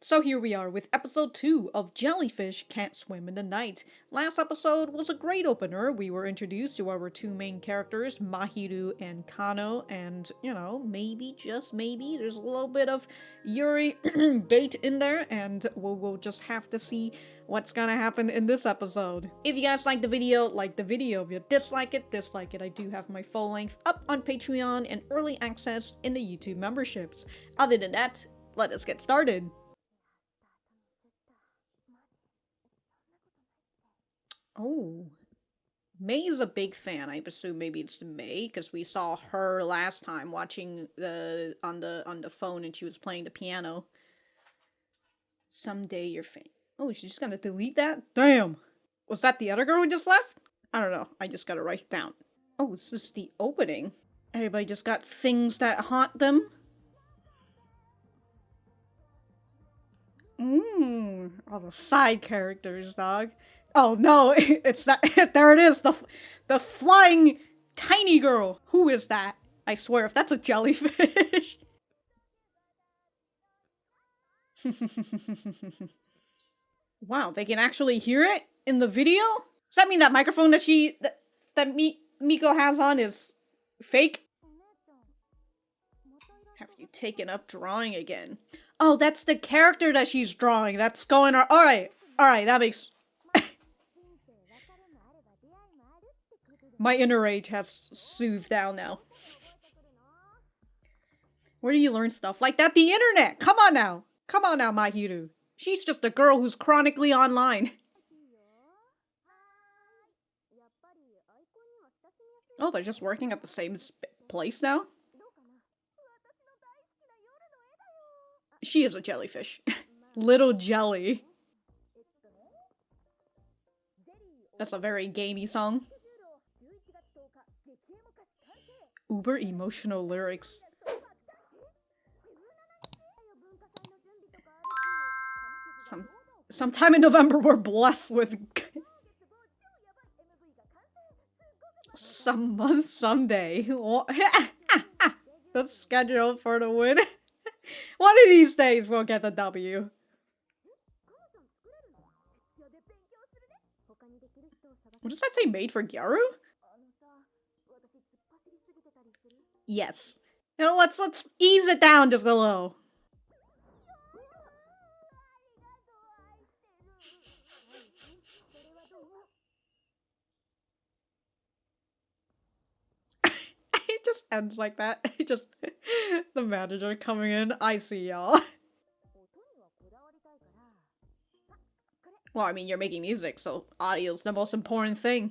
So here we are with episode 2 of Jellyfish Can't Swim in the Night. Last episode was a great opener. We were introduced to our two main characters, Mahiru and Kano, and, you know, maybe, just maybe, there's a little bit of Yuri bait in there, and we'll just have to see what's gonna happen in this episode. If you guys like the video, like the video. If you dislike it, dislike it. I do have my full length up on Patreon and early access in the YouTube memberships. Other than that, let us get started. Oh, May is a big fan. I assume maybe it's May because we saw her last time watching on the phone and she was playing the piano. Someday you're fan. Oh, she's just gonna delete that? Damn. Was that the other girl who just left? I don't know. I just gotta write it down. Oh, this is the opening. Everybody just got things that haunt them. All the side characters, dog. Oh no, it's that. There it is, the flying tiny girl. Who is that? I swear, if that's a jellyfish. Wow, they can actually hear it in the video? Does that mean that microphone that Miko has on is fake? Have you taken up drawing again? Oh, that's the character that she's drawing. That's going on. Alright, that makes... My inner rage has soothed down now. Where do you learn stuff like that? The internet! Come on now, Mahiru. She's just a girl who's chronically online. Oh, they're just working at the same place now? She is a jellyfish. Little jelly. That's a very gamey song. Uber emotional lyrics. Sometime in November we're blessed with some month someday. That's scheduled for the win. One of these days we'll get the W. What does that say? Made for Yoru? Yes. Now let's ease it down just a little. It just ends like that. It just the manager coming in. I see y'all. Well, I mean, you're making music, so audio's the most important thing.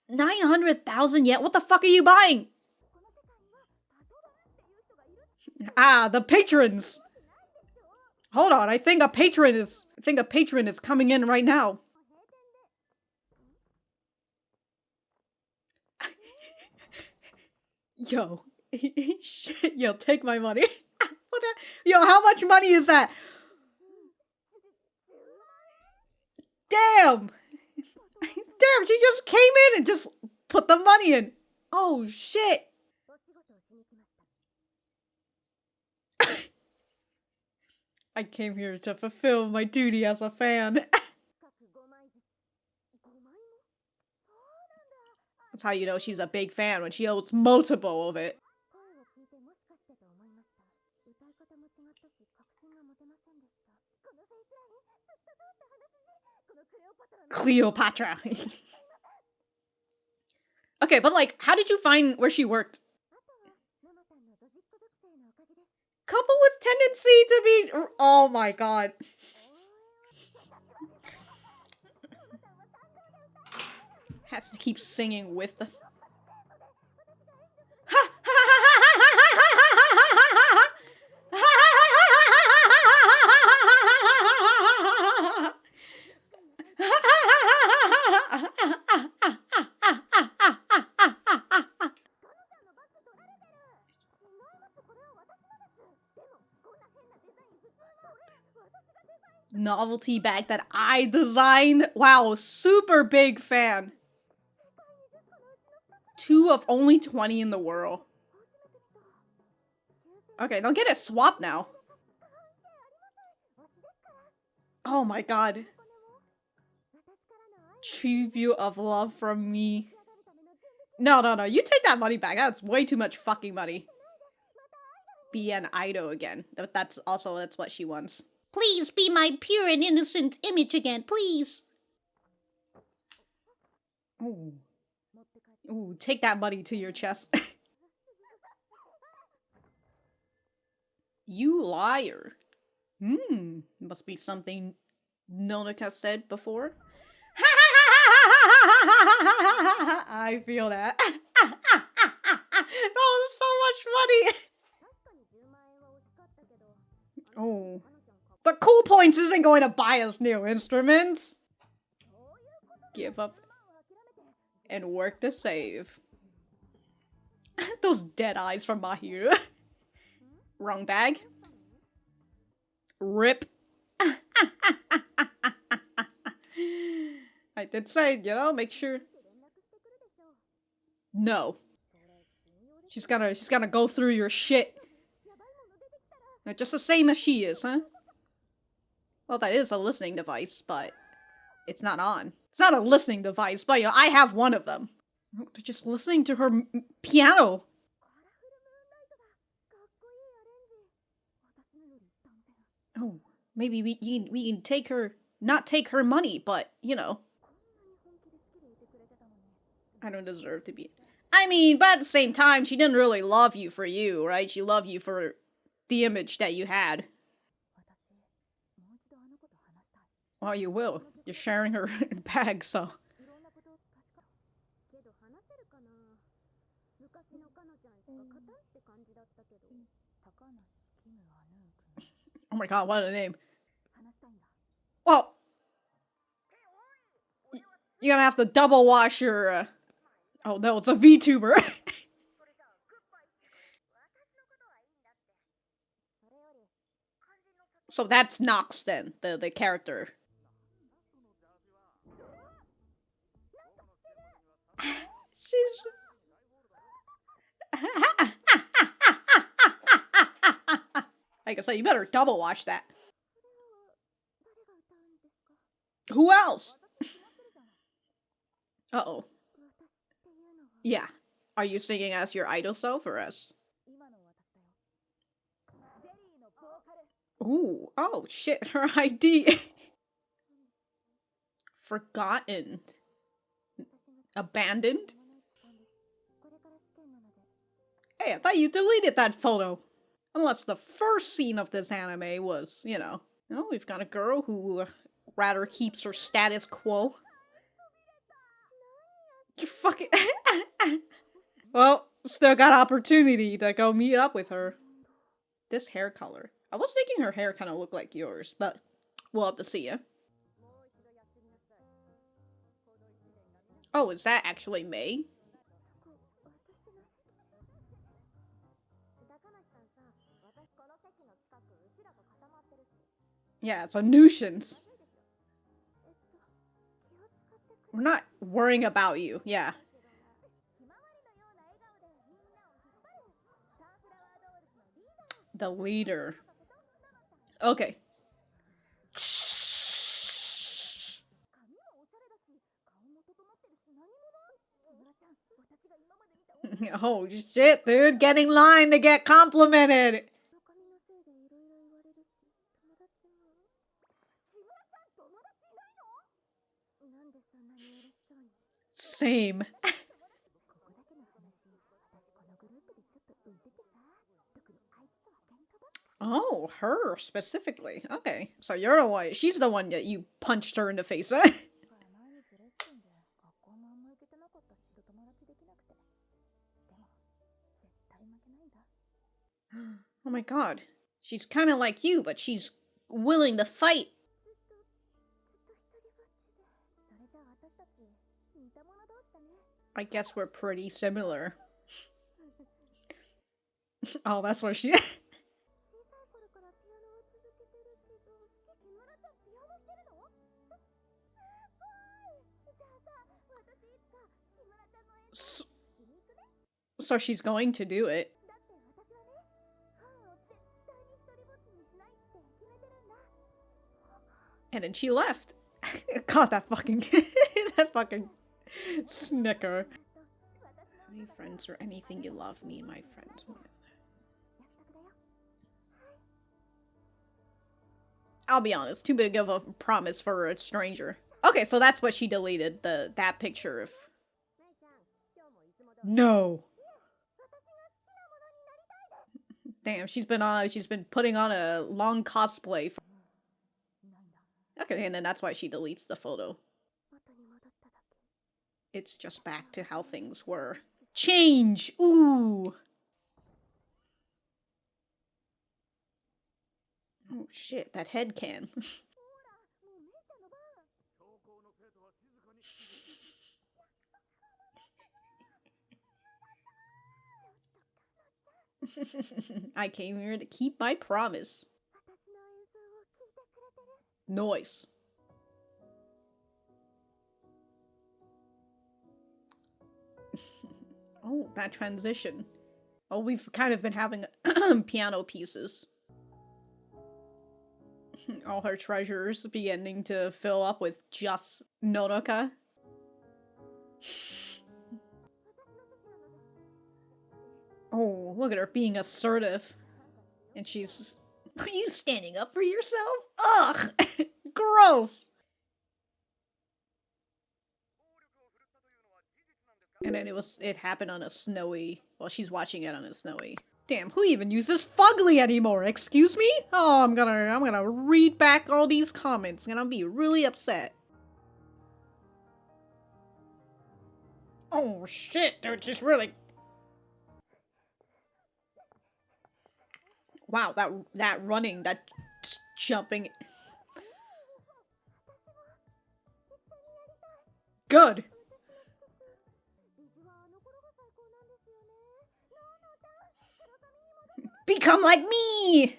900,000 yet? What the fuck are you buying? Ah, the patrons. Hold on, I think a patron is coming in right now. Yo, yo, take my money. Yo, how much money is that? Damn! Damn, she just came in and just put the money in. Oh, shit. I came here to fulfill my duty as a fan. That's how you know she's a big fan, when she owns multiple of it. Cleopatra. Okay, but like, how did you find where she worked? Couple with tendency to be... Oh my god. Has to keep singing with us. Novelty bag that I designed. Wow, super big fan. 2 of only 20 in the world. Okay, they'll get it swapped now. Oh my god. Tribute of love from me. No, no, no. You take that money back. That's way too much fucking money. Be an idol again. That's what she wants. Please be my pure and innocent image again, please. Ooh. Ooh, take that money to your chest. You liar. Must be something Nonaka said before. I feel that. That was so much money. Oh. But Cool Points isn't going to buy us new instruments. Give up and work to save. Those dead eyes from Mahiru. Wrong bag. Rip. I did say, you know, make sure. No. She's gonna go through your shit. Just the same as she is, huh? Well, that is a listening device, but it's not on. It's not a listening device, but you know, I have one of them. Oh, they're just listening to her piano. Oh, maybe we can take her, not take her money, but, you know. I don't deserve to be. I mean, but at the same time, she didn't really love you for you, right? She loved you for the image that you had. Well, you will. You're sharing her bag, so. Oh my god, what a name. Well, you're gonna have to double wash your, oh no, it's a VTuber. So that's Nox then, the character. She's... Like I said, you better double watch that. Who else? Uh-oh. Yeah. Are you singing as your idol self or us? Ooh. Oh, shit. Her ID. Forgotten. Abandoned? Hey, I thought you deleted that photo. Unless the first scene of this anime was, you know. Oh, we've got a girl who rather keeps her status quo. You fucking... Well, still got opportunity to go meet up with her. This hair color. I was thinking her hair kind of looked like yours, but we'll have to see ya. Oh, is that actually May? Yeah, it's a nuisance. We're not worrying about you, yeah. The leader. Okay. Oh shit, dude. Get in line to get complimented. Same. Oh, her specifically. Okay. So you're the one. She's the one that you punched her in the face. Oh my god. She's kind of like you, but she's willing to fight. I guess we're pretty similar. Oh, that's where she... So she's going to do it. And then she left. God, that fucking that fucking snicker. Any friends or anything you love, me and my friends. I'll be honest, too big of a promise for a stranger. Okay, so that's what she deleted, that picture of... No! Damn, she's been putting on a long cosplay for... Okay, and then that's why she deletes the photo. It's just back to how things were. Change! Ooh! Oh shit, that head can. I came here to keep my promise. Noise. Oh, that transition. Oh, we've kind of been having piano pieces. All her treasures beginning to fill up with just Nonoka. Oh, look at her being assertive. And she's... Are you standing up for yourself? Ugh! Gross! And then it happened on a snowy... Well, she's watching it on a snowy... Damn, who even uses fugly anymore? Excuse me? Oh, I'm gonna read back all these comments and I'll be really upset. Oh shit, they're just really... Wow, that running, that jumping... Good! Become like me!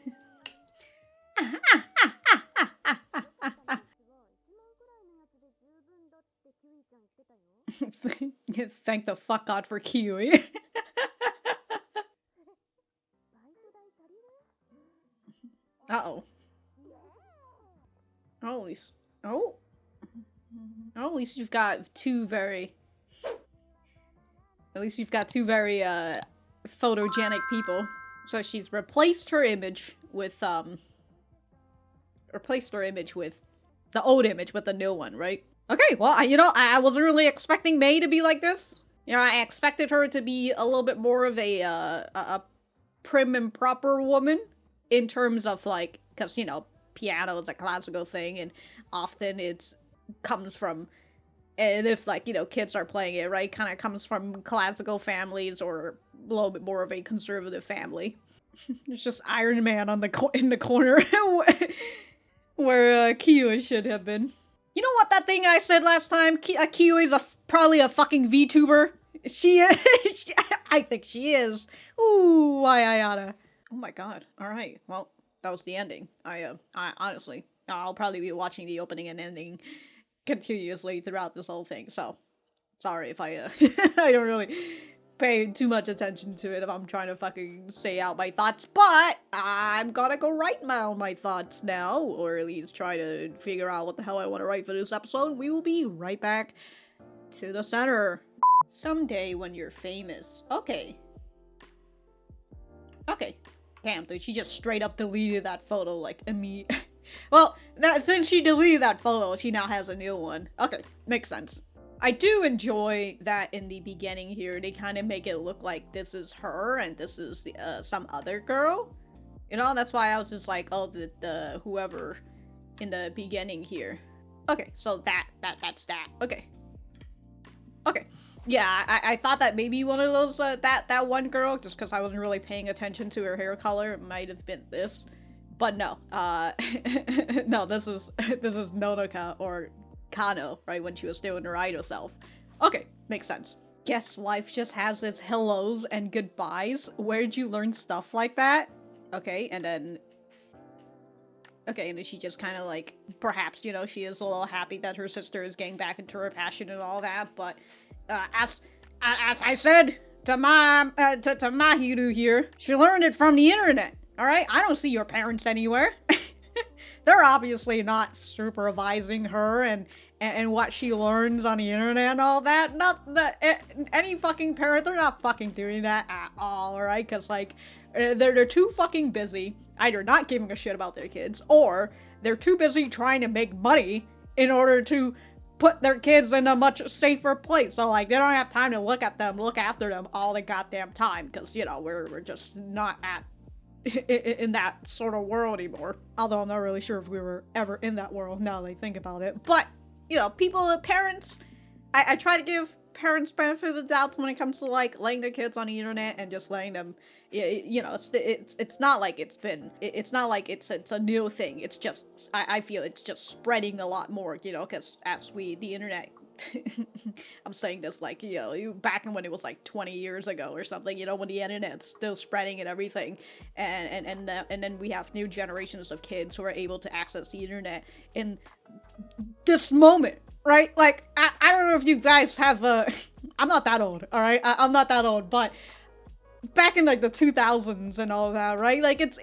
Thank the fuck God for Kiui. Uh-oh. Oh, at least... Oh! Oh, at least you've got two very... At least you've got two very, photogenic people. So she's replaced her image with, replaced her image with the old image with the new one, right? Okay, well, you know, I wasn't really expecting Mei to be like this. You know, I expected her to be a little bit more of a prim and proper woman in terms of, like, because, you know, piano is a classical thing, and often it comes from, and if, like, you know, kids are playing it, right, kind of comes from classical families or a little bit more of a conservative family. It's just Iron Man on in the corner where Kiui should have been. You know what that thing I said last time? Kiui's probably a fucking VTuber. She is. I think she is. Ooh, why oughta. Oh my god. All right. Well, that was the ending. I honestly, I'll probably be watching the opening and ending continuously throughout this whole thing. So, sorry if I I don't really pay too much attention to it if I'm trying to fucking say out my thoughts, but I'm gonna go write my thoughts now, or at least try to figure out what the hell I want to write for this episode. We will be right back to the center. Someday when you're famous. Okay. Okay. Damn, dude, she just straight up deleted that photo, like, immediately. Well, since she deleted that photo, she now has a new one. Okay, makes sense. I do enjoy that in the beginning here, they kind of make it look like this is her and this is the, some other girl. You know, that's why I was just like, oh, the whoever in the beginning here. Okay, so that's that. Okay. Okay. Yeah, I thought that maybe one of those, that one girl, just because I wasn't really paying attention to her hair color, it might have been this. But no, no, this is Nonoka, or Kano, right, when she was doing her idol self. Okay, makes sense. Guess life just has its hellos and goodbyes. Where'd you learn stuff like that? Okay, and then... Okay, and then she just kind of like, perhaps, you know, she is a little happy that her sister is getting back into her passion and all that, but... as I said to Mahiru here, she learned it from the internet, alright? I don't see your parents anywhere. they're obviously not supervising her and what she learns on the internet and all that. Not that any fucking parent, they're not fucking doing that at all, right? Because like they're too fucking busy either not giving a shit about their kids, or they're too busy trying to make money in order to put their kids in a much safer place. So like they don't have time to look after them all the goddamn time, because you know we're just not at in that sort of world anymore. Although I'm not really sure if we were ever in that world now that I think about it. But you know, parents, I try to give parents benefit of the doubt when it comes to like letting their kids on the internet and just letting them, you know, it's not like it's a new thing. It's just I feel it's just spreading a lot more, you know, because as the internet I'm saying this like, you know, back in when it was like 20 years ago or something, you know, when the internet's still spreading and everything, and then we have new generations of kids who are able to access the internet in this moment, right? Like, I don't know if you guys have I'm not that old, alright? I'm not that old, but back in like the 2000s and all that, right? Like, it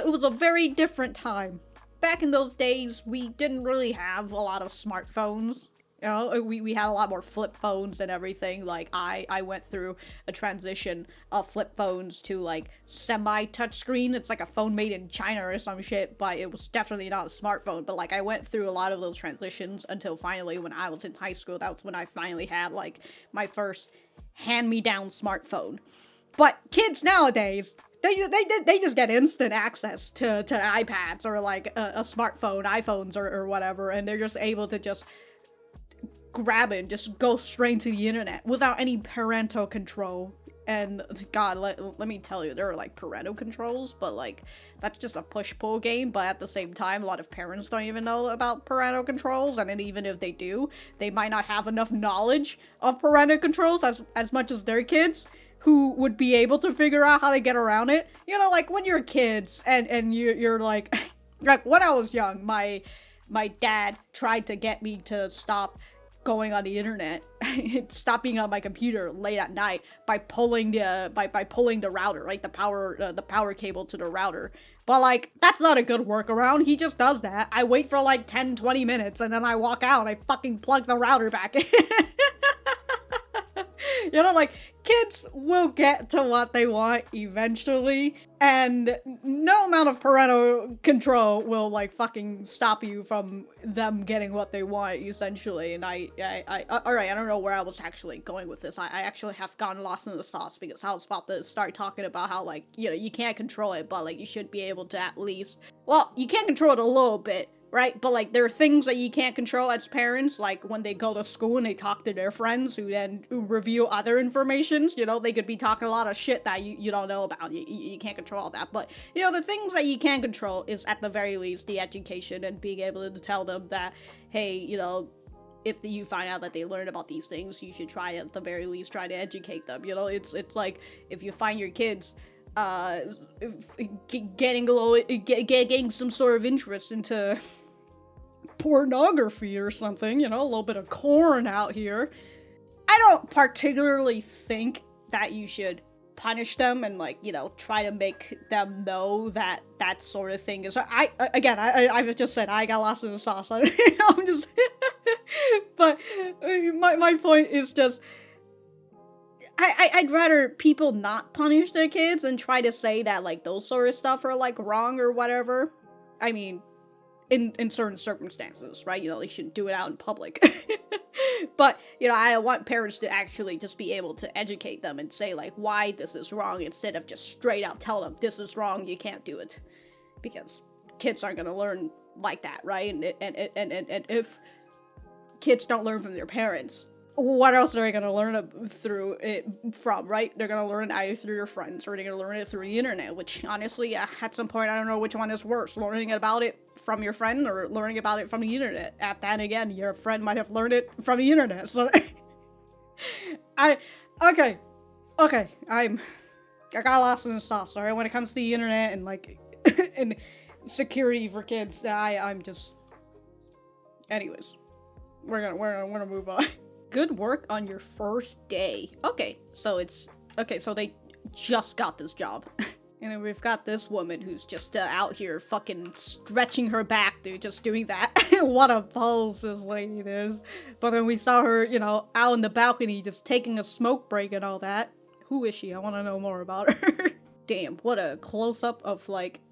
was a very different time. Back in those days, we didn't really have a lot of smartphones. You know, we had a lot more flip phones and everything. Like, I went through a transition of flip phones to, like, semi-touchscreen. It's like a phone made in China or some shit, but it was definitely not a smartphone. But, like, I went through a lot of those transitions until finally, when I was in high school, that's when I finally had, like, my first hand-me-down smartphone. But kids nowadays, they just get instant access to iPads or, like, a smartphone, iPhones or whatever, and they're just able to just grab it and just go straight to the internet without any parental control. And god, let me tell you, there are like parental controls, but like that's just a push-pull game. But at the same time, a lot of parents don't even know about parental controls, and then even if they do, they might not have enough knowledge of parental controls as much as their kids, who would be able to figure out how to get around it. You know, like when you're kids and you're like like when I was young, my dad tried to get me to stop going on the internet, stop being on my computer late at night by pulling the router, like the power cable to the router. But like, that's not a good workaround. He just does that. I wait for like 10-20 minutes and then I walk out and I fucking plug the router back in. You know, like, kids will get to what they want eventually, and no amount of parental control will, like, fucking stop you from them getting what they want, essentially. And alright, I don't know where I was actually going with this. I actually have gotten lost in the sauce, because I was about to start talking about how, like, you know, you can't control it, but, like, you should be able to at least, well, you can control it a little bit, right? But, like, there are things that you can't control as parents, like when they go to school and they talk to their friends who then reveal other informations. You know, they could be talking a lot of shit that you don't know about. You can't control all that. But, you know, the things that you can control is, at the very least, the education and being able to tell them that, hey, you know, if you find out that they learn about these things, you should try, at the very least, try to educate them. You know, it's like, if you find your kids getting some sort of interest into pornography or something, you know, a little bit of corn out here, I don't particularly think that you should punish them and, like, you know, try to make them know that that sort of thing is. I just said I got lost in the sauce. I'm just but my point is just, I'd rather people not punish their kids and try to say that, like, those sort of stuff are, like, wrong or whatever. I mean, in certain circumstances, right? You know, they shouldn't do it out in public. But, you know, I want parents to actually just be able to educate them and say, like, why this is wrong, instead of just straight out tell them, this is wrong, you can't do it. Because kids aren't gonna learn like that, right? And if kids don't learn from their parents, what else are they gonna learn through it from, right? They're gonna learn either through your friends, or they're gonna learn it through the internet, which, honestly, at some point, I don't know which one is worse, learning about it from your friend or learning about it from the internet. At that, again, your friend might have learned it from the internet, so okay, I got lost in the sauce, alright, when it comes to the internet and, like, and security for kids. I'm just, anyways, we're gonna move on. Good work on your first day. So they just got this job. And then we've got this woman who's just out here fucking stretching her back, dude, just doing that. What a pose this lady is. But then we saw her, you know, out on the balcony just taking a smoke break and all that. Who is she? I want to know more about her. Damn, what a close-up of, like,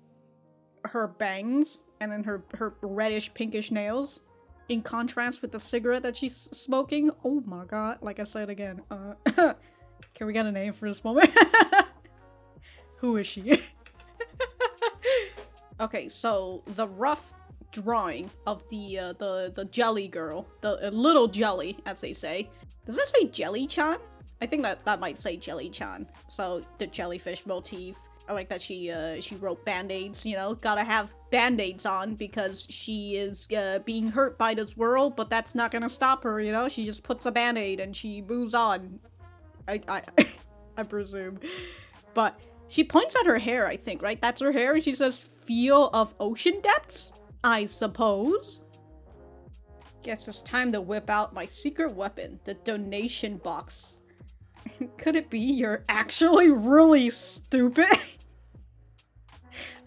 her bangs and then her reddish pinkish nails. In contrast with the cigarette that she's smoking. Oh my god, like I said again. Can we get a name for this moment? Who is she? Okay, so the rough drawing of the jelly girl, the little jelly, as they say. Does it say JELEE-chan? I think that might say JELEE-chan. So the jellyfish motif. I like that she wrote band-aids, you know, gotta have band-aids on because she is being hurt by this world, but that's not gonna stop her, you know? She just puts a band-aid and she moves on. I presume. But she points at her hair, I think, right? That's her hair, and she says, "Feel of ocean depths, I suppose." Guess it's time to whip out my secret weapon, the donation box. Could it be you're actually really stupid?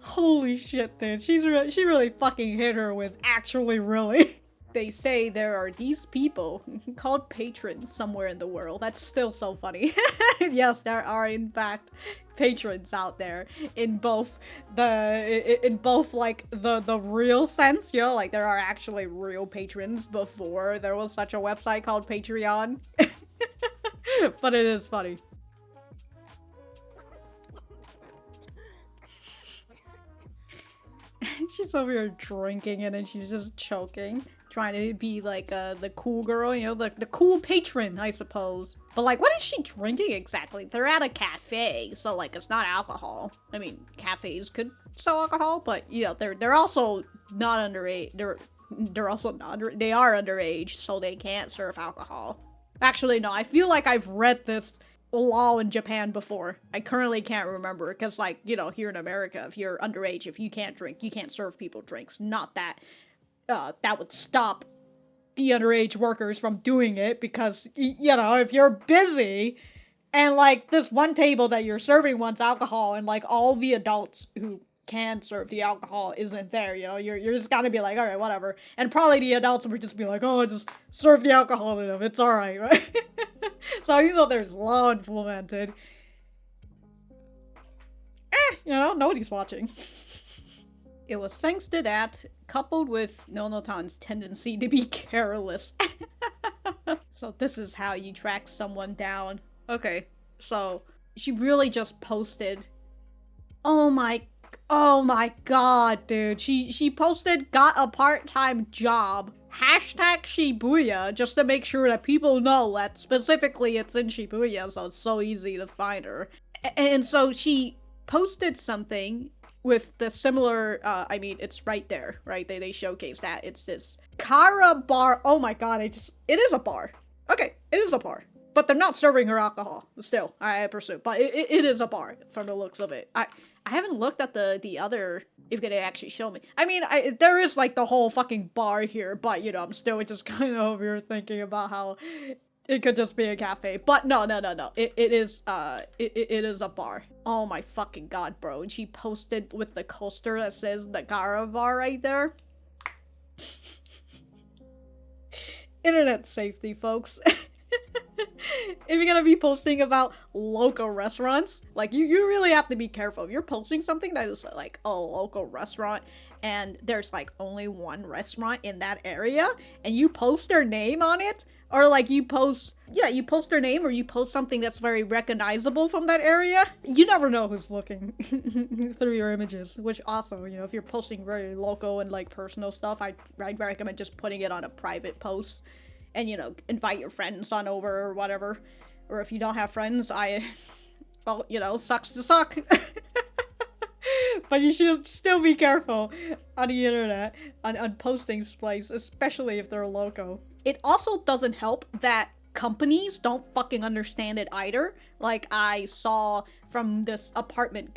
Holy shit, dude. She really fucking hit her with actually really. They say there are these people called patrons somewhere in the world. That's still so funny. Yes, there are in fact patrons out there in both like the real sense, you know, like there are actually real patrons before there was such a website called Patreon. But it is funny. She's over here drinking it and she's just choking. Trying to be like the cool girl, you know, the cool patron, I suppose. But like, what is she drinking exactly? They're at a cafe, so like it's not alcohol. I mean, cafes could sell alcohol, but you know, they're also not underage. They're also not. They are underage, so they can't serve alcohol. Actually, no, I feel like I've read this law in Japan before. I currently can't remember, because like, you know, here in America, if you're underage, if you can't drink, you can't serve people drinks. Not that that would stop the underage workers from doing it, because, you know, if you're busy, and like, this one table that you're serving wants alcohol, and like, all the adults who can serve the alcohol isn't there, you know, you're just gotta be like, alright, whatever. And probably the adults would just be like, oh, just serve the alcohol to them, it's alright, right? So even though there's law implemented, you know, nobody's watching. It was thanks to that, coupled with Nonotan's tendency to be careless. So this is how you track someone down. Okay, so she really just posted, oh my god, dude. She posted, got a part-time job, hashtag Shibuya, just to make sure that people know that specifically it's in Shibuya, so it's so easy to find her. And so she posted something with the similar, I mean, it's right there, right? They showcase that. It's this Kara bar. Oh my god, it is a bar. Okay, it is a bar. But they're not serving her alcohol, still, I presume. But it is a bar, from the looks of it. I haven't looked at the other, if they actually show me. I mean, there is like the whole fucking bar here, but you know, I'm still just kind of over here thinking about how it could just be a cafe. But no. It is a bar. Oh my fucking god, bro. And she posted with the coaster that says the Gara bar right there. Internet safety, folks. If you're gonna be posting about local restaurants, like, you really have to be careful. If you're posting something that is like a local restaurant and there's like only one restaurant in that area and you post their name on it, or like you post their name, or you post something that's very recognizable from that area, you never know who's looking through your images. Which also, you know, if you're posting very local and like personal stuff, I'd recommend just putting it on a private post. And, you know, invite your friends on over or whatever. Or if you don't have friends, well, you know, sucks to suck. But you should still be careful on the internet, on posting places, especially if they're local. It also doesn't help that companies don't fucking understand it either. Like, I saw from this apartment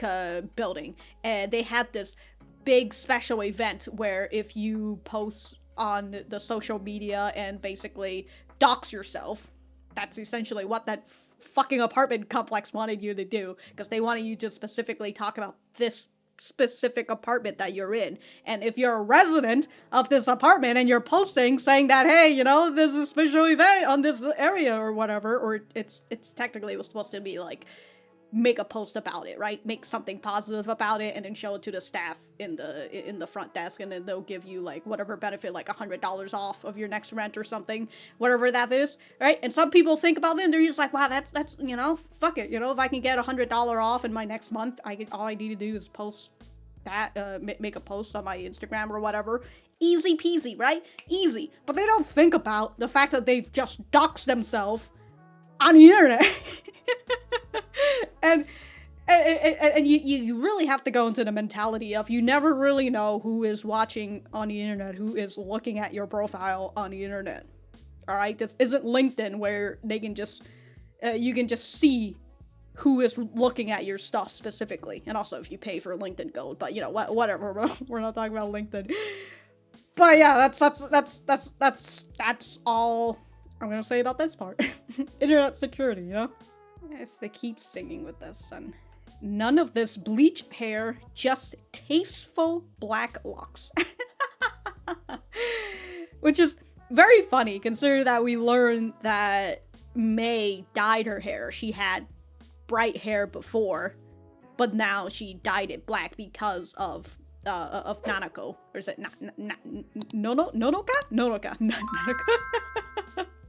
building, and they had this big special event where if you post on the social media and basically dox yourself, that's essentially what that fucking apartment complex wanted you to do, because they wanted you to specifically talk about this specific apartment that you're in. And if you're a resident of this apartment and you're posting saying that, hey, you know, there's a special event on this area or whatever, or it's technically, it was supposed to be like, make a post about it, right? Make something positive about it and then show it to the staff in the front desk, and then they'll give you like whatever benefit, like $100 off of your next rent or something, whatever that is, right? And some people think about it and they're just like, wow, that's you know, fuck it, you know, if I can get $100 off in my next month, all I need to do is post that, make a post on my Instagram or whatever. Easy peasy, right? Easy. But they don't think about the fact that they've just doxed themselves on the internet. and you really have to go into the mentality of, you never really know who is watching on the internet, who is looking at your profile on the internet. Alright, this isn't LinkedIn where they can just, you can just see who is looking at your stuff specifically. And also if you pay for LinkedIn Gold, but you know, whatever, we're not talking about LinkedIn. But yeah, that's all I'm gonna say about this part. Internet security, you know? Yes, they keep singing with this, and none of this bleached hair, just tasteful black locks. Which is very funny, considering that we learned that Mei dyed her hair. She had bright hair before, but now she dyed it black because of Nanako. Or is it Nonoka? Nonoka.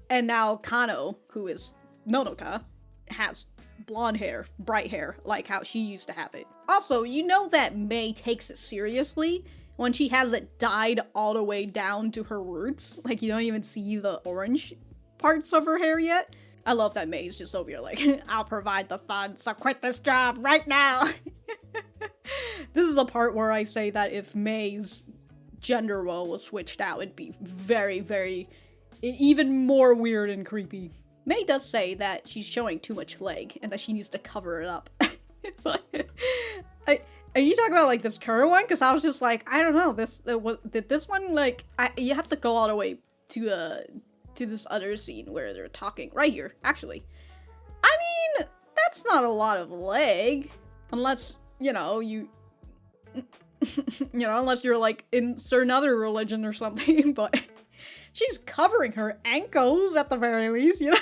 And now Kano, who is Nonoka, has blonde hair, bright hair, like how she used to have it. Also, you know that Mei takes it seriously when she has it dyed all the way down to her roots. Like, you don't even see the orange parts of her hair yet. I love that Mei's just over here like, I'll provide the funds, so quit this job right now. This is the part where I say that if Mei's gender role was switched out, it'd be very, very, even more weird and creepy. Mei does say that she's showing too much leg and that she needs to cover it up. Are you talking about like this current one? Because I was just like, I don't know, this one, like, you have to go all the way to this other scene where they're talking. Right here, actually. I mean, that's not a lot of leg. Unless, you know, unless you're like in certain other religion or something, but she's covering her ankles at the very least, you know?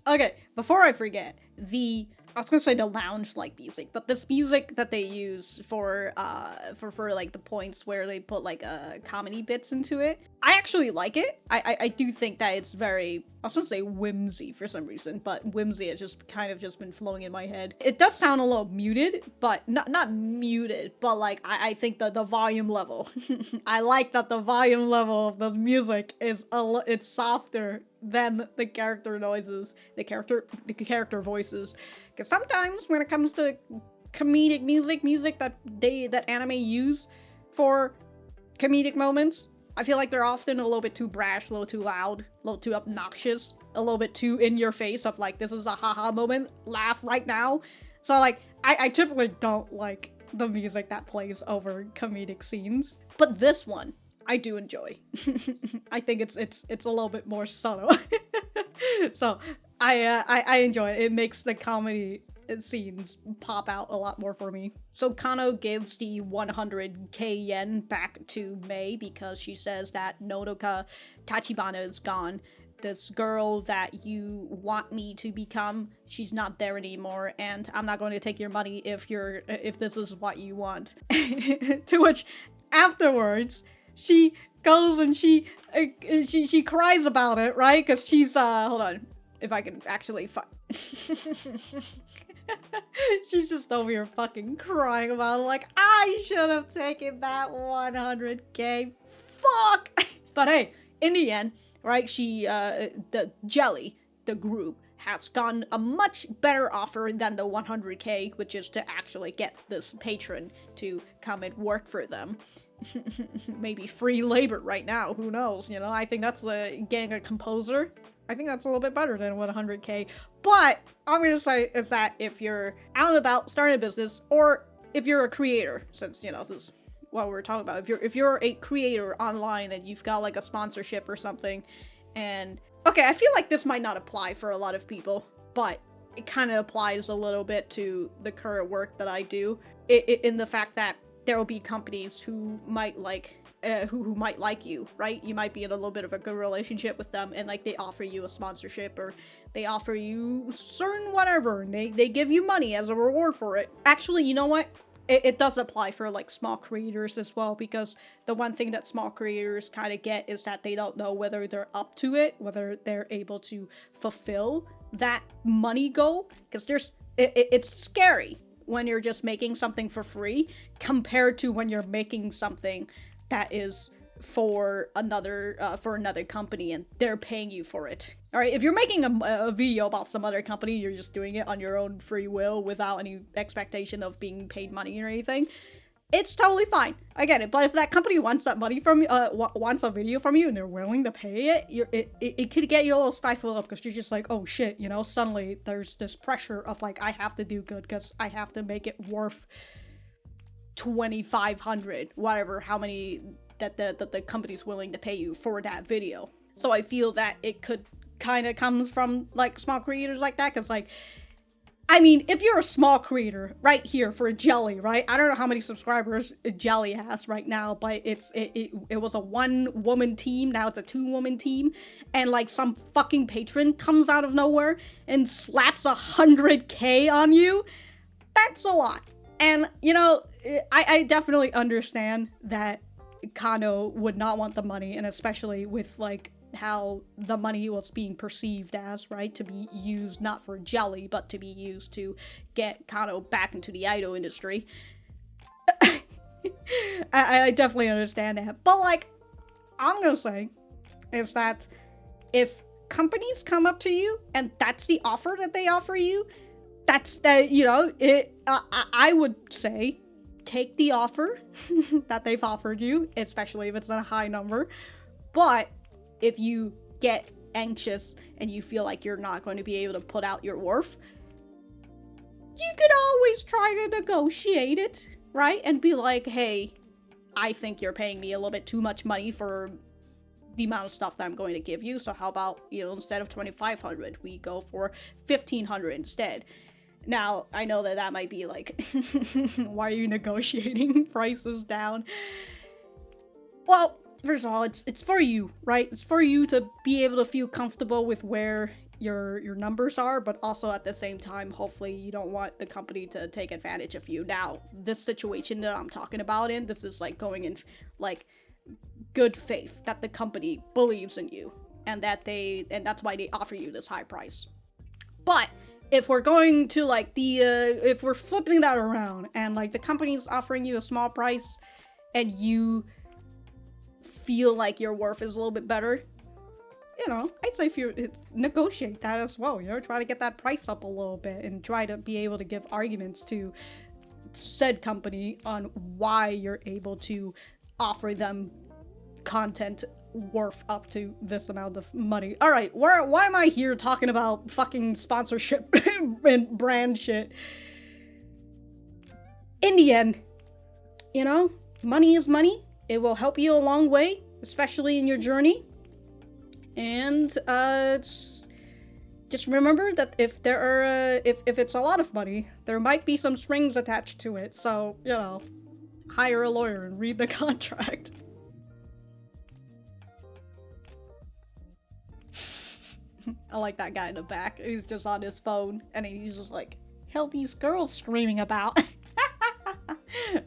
Okay, before I forget, I was gonna say the lounge-like music, but this music that they use for like the points where they put like comedy bits into it, I actually like it. I do think that it's very, I was gonna say whimsy for some reason, but whimsy has just kind of just been flowing in my head. It does sound a little muted, but not muted, but like I think that the volume level, I like that the volume level of the music is it's softer than the character noises, the character voices. Because sometimes when it comes to comedic music that anime use for comedic moments, I feel like they're often a little bit too brash, a little too loud, a little too obnoxious, a little bit too in your face of like, this is a haha moment, laugh right now. So like, I typically don't like the music that plays over comedic scenes. But this one, I do enjoy. I think it's a little bit more subtle. So I enjoy it. It makes the comedy scenes pop out a lot more for me. So Kano gives the 100k yen back to Mei because she says that Nodoka Tachibana is gone. This girl that you want me to become, she's not there anymore, and I'm not going to take your money if this is what you want. To which afterwards she goes and she cries about it, right? Because she's hold on, if I can actually find. She's just over here fucking crying about it, like, I should have taken that 100k. Fuck. But hey, in the end, right? She the Jelly, the group, has gotten a much better offer than the 100k, which is to actually get this patron to come and work for them. Maybe free labor right now, who knows, you know? I think that's getting a composer I think that's a little bit better than what 100K. But I'm gonna say is that if you're out and about starting a business, or if you're a creator, since you know this is what we're talking about. If you're a creator online and you've got like a sponsorship or something, and okay, I feel like this might not apply for a lot of people, but it kind of applies a little bit to the current work that I do, in the fact that there will be companies who might like who might like you, right? You might be in a little bit of a good relationship with them, and like they offer you a sponsorship, or they offer you certain whatever, and they give you money as a reward for it. Actually, you know what? It does apply for like small creators as well, because the one thing that small creators kind of get is that they don't know whether they're up to it, whether they're able to fulfill that money goal, because it's scary when you're just making something for free compared to when you're making something that is for another company and they're paying you for it. All right, if you're making a video about some other company, you're just doing it on your own free will without any expectation of being paid money or anything, it's totally fine. I get it. But if that company wants that money from you, wants a video from you, and they're willing to pay it, it could get you a little stifled up, because you're just like, oh shit, you know, suddenly there's this pressure of like, I have to do good because I have to make it worth 2,500, whatever, how many that the company's willing to pay you for that video. So I feel that it could kind of come from like small creators like that, because like, I mean, if you're a small creator right here for Jelly, right? I don't know how many subscribers Jelly has right now, but it was a 1-woman team, now it's a 2-woman team, and like some fucking patron comes out of nowhere and slaps 100K on you. That's a lot. And you know, I definitely understand that Kano would not want the money, and especially with like how the money was being perceived as, right, to be used not for Jelly, but to be used to get Kano back into the idol industry. I definitely understand that, but like, I'm gonna say is that if companies come up to you and that's the offer that they offer you, that's the, you know, I would say take the offer that they've offered you, especially if it's a high number. But if you get anxious and you feel like you're not going to be able to put out your worth, you could always try to negotiate it, right? And be like, hey, I think you're paying me a little bit too much money for the amount of stuff that I'm going to give you. So how about, you know, instead of 2,500, we go for 1,500 instead. Now, I know that might be like, why are you negotiating prices down? Well, first of all, it's for you, right? It's for you to be able to feel comfortable with where your numbers are, but also at the same time, hopefully you don't want the company to take advantage of you. Now, this situation that I'm talking about this is like going in like good faith that the company believes in you, and that's why they offer you this high price. But if we're going to like if we're flipping that around and like the company's offering you a small price and you feel like your worth is a little bit better, you know, I'd say if you negotiate that as well, you know, try to get that price up a little bit and try to be able to give arguments to said company on why you're able to offer them content worth up to this amount of money. All right, why am I here talking about fucking sponsorship and brand shit? In the end, you know, money is money. It will help you a long way, especially in your journey. And just remember that if there are if it's a lot of money, there might be some strings attached to it. So, you know, hire a lawyer and read the contract. I like that guy in the back. He's just on his phone and he's just like, hell, these girls screaming about.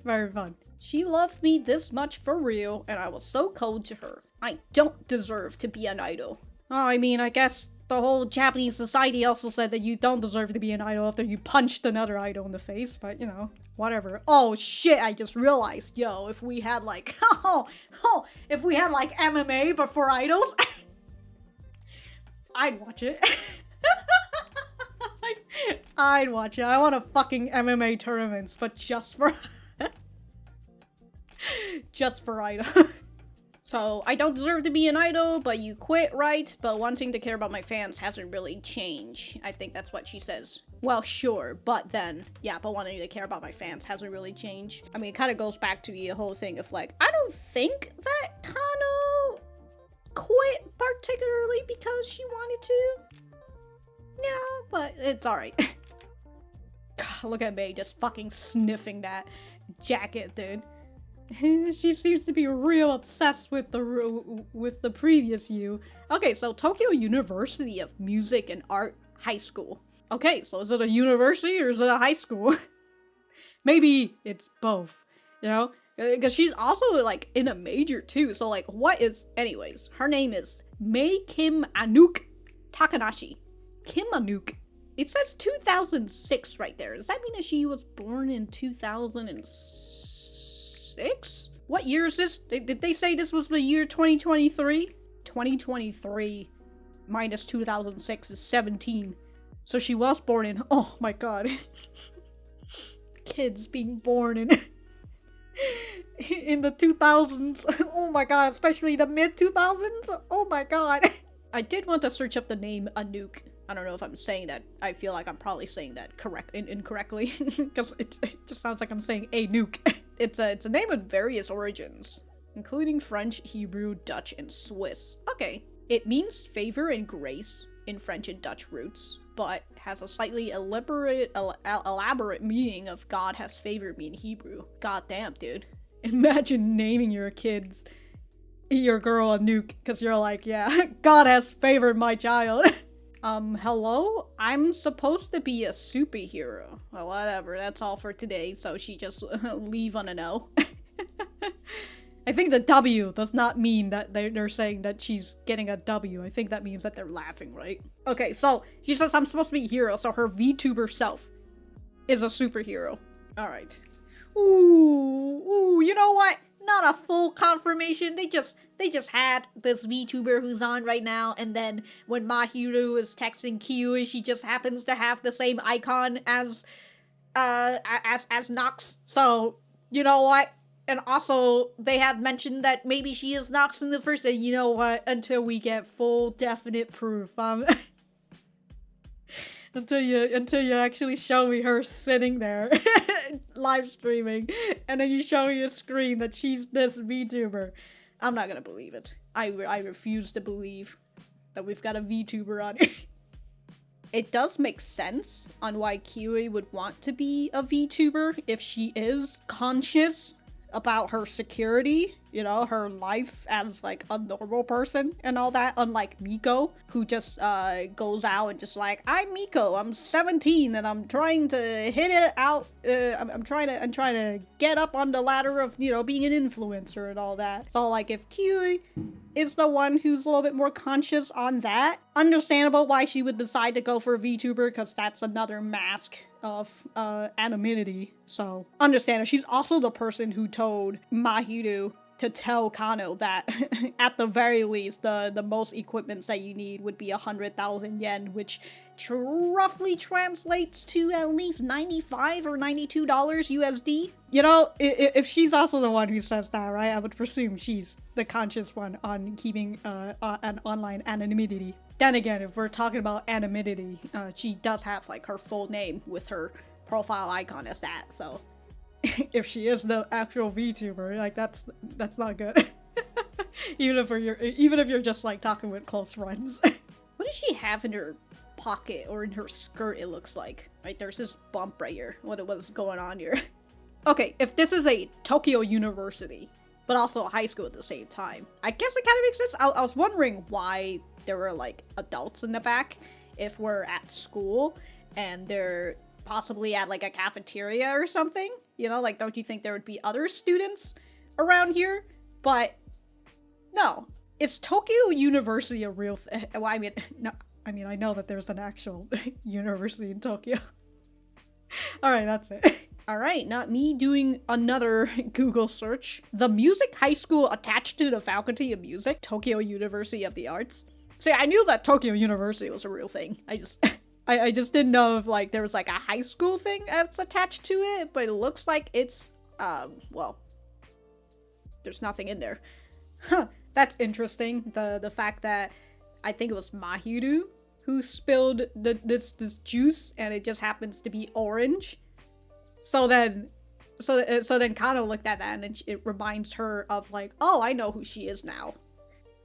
Very fun. She loved me this much for real, and I was so cold to her. I don't deserve to be an idol. Oh, I mean, I guess the whole Japanese society also said that you don't deserve to be an idol after you punched another idol in the face, but you know, whatever. Oh shit, I just realized, yo, if we had like, if we had like MMA but for idols, I'd watch it. I'd watch it. I want a fucking MMA tournaments, but just for just for idol. So, I don't deserve to be an idol, but you quit, right? But wanting to care about my fans hasn't really changed. I think that's what she says. Well, sure, but then, yeah, but wanting to care about my fans hasn't really changed. I mean, it kind of goes back to the whole thing of like, I don't think that Kano quit particularly because she wanted to, you know, but it's alright. Look at May just fucking sniffing that jacket, dude. She seems to be real obsessed with the previous you. Okay, so Tokyo University of Music and Art High School. Okay, so is it a university or is it a high school? Maybe it's both, you know? Because she's also, like, in a major, too. So, like, what is... Anyways, her name is Mei Kim Anouk Takanashi. Kim Anouk. It says 2006 right there. Does that mean that she was born in 2006? What year is this? Did they say this was the year 2023? 2023 minus 2006 is 17. So she was born in... Oh my god. Kids being born in... in the 2000s. Oh my god, especially the mid-2000s. Oh my god. I did want to search up the name Anouk. I don't know if I'm saying that. I feel like I'm probably saying that incorrectly. Because it just sounds like I'm saying a nuke. It's a name with various origins, including French, Hebrew, Dutch, and Swiss. Okay. It means favor and grace in French and Dutch roots, but has a slightly elaborate meaning of God has favored me in Hebrew. God damn, dude. Imagine naming your kids, your girl a nuke, because you're like, yeah, God has favored my child. Hello? I'm supposed to be a superhero. Well, whatever, that's all for today, so she just leave on an L. I think the W does not mean that they're saying that she's getting a W. I think that means that they're laughing, right? Okay, so she says I'm supposed to be a hero, so her VTuber self is a superhero. Alright. Ooh, you know what? Not a full confirmation. They just had this VTuber who's on right now, and then when Mahiru is texting Kiui, she just happens to have the same icon as Nox. So, you know what? And also, they had mentioned that maybe she is Nox in the first, and you know what? Until we get full definite proof, until you actually show me her sitting there live streaming, and then you show me a screen that she's this VTuber, I'm not gonna believe it. I refuse to believe that we've got a VTuber on here. It does make sense on why Kiui would want to be a VTuber if she is conscious about her security, you know, her life as like a normal person and all that, unlike Miko, who just goes out and just like, I'm Miko, I'm 17 and I'm trying to hit it out, I'm trying to get up on the ladder of, you know, being an influencer and all that. So like if Kiui is the one who's a little bit more conscious on that, understandable why she would decide to go for a VTuber, because that's another mask of anonymity. So understand her. She's also the person who told Mahiru to tell Kano that at the very least the most equipments that you need would be 100,000 yen, which roughly translates to at least $95 or $92 USD. You know, if she's also the one who says that, right, I would presume she's the conscious one on keeping an online anonymity. Then again, if we're talking about anonymity, she does have like her full name with her profile icon as that, so if she is the actual VTuber, like that's not good. even if you're just like talking with close friends. What does she have in her pocket or in her skirt? It looks like, right, there's this bump right here. What's going on here? Okay, if this is a Tokyo University, but also a high school at the same time, I guess it kind of makes sense. I was wondering why there were like adults in the back if we're at school and they're possibly at like a cafeteria or something, you know, like don't you think there would be other students around here? But no, it's Tokyo University, a real thing. Well, I mean, no, I know that there's an actual university in Tokyo. All right, that's it. All right, not me doing another Google search. The music high school attached to the Faculty of Music, Tokyo University of the Arts. See, I knew that Tokyo University was a real thing. I just didn't know if like there was like a high school thing that's attached to it, but it looks like it's well, there's nothing in there. Huh, that's interesting. The fact that I think it was Mahiru who spilled this juice and it just happens to be orange. So then Kano looked at that and it reminds her of like, oh, I know who she is now.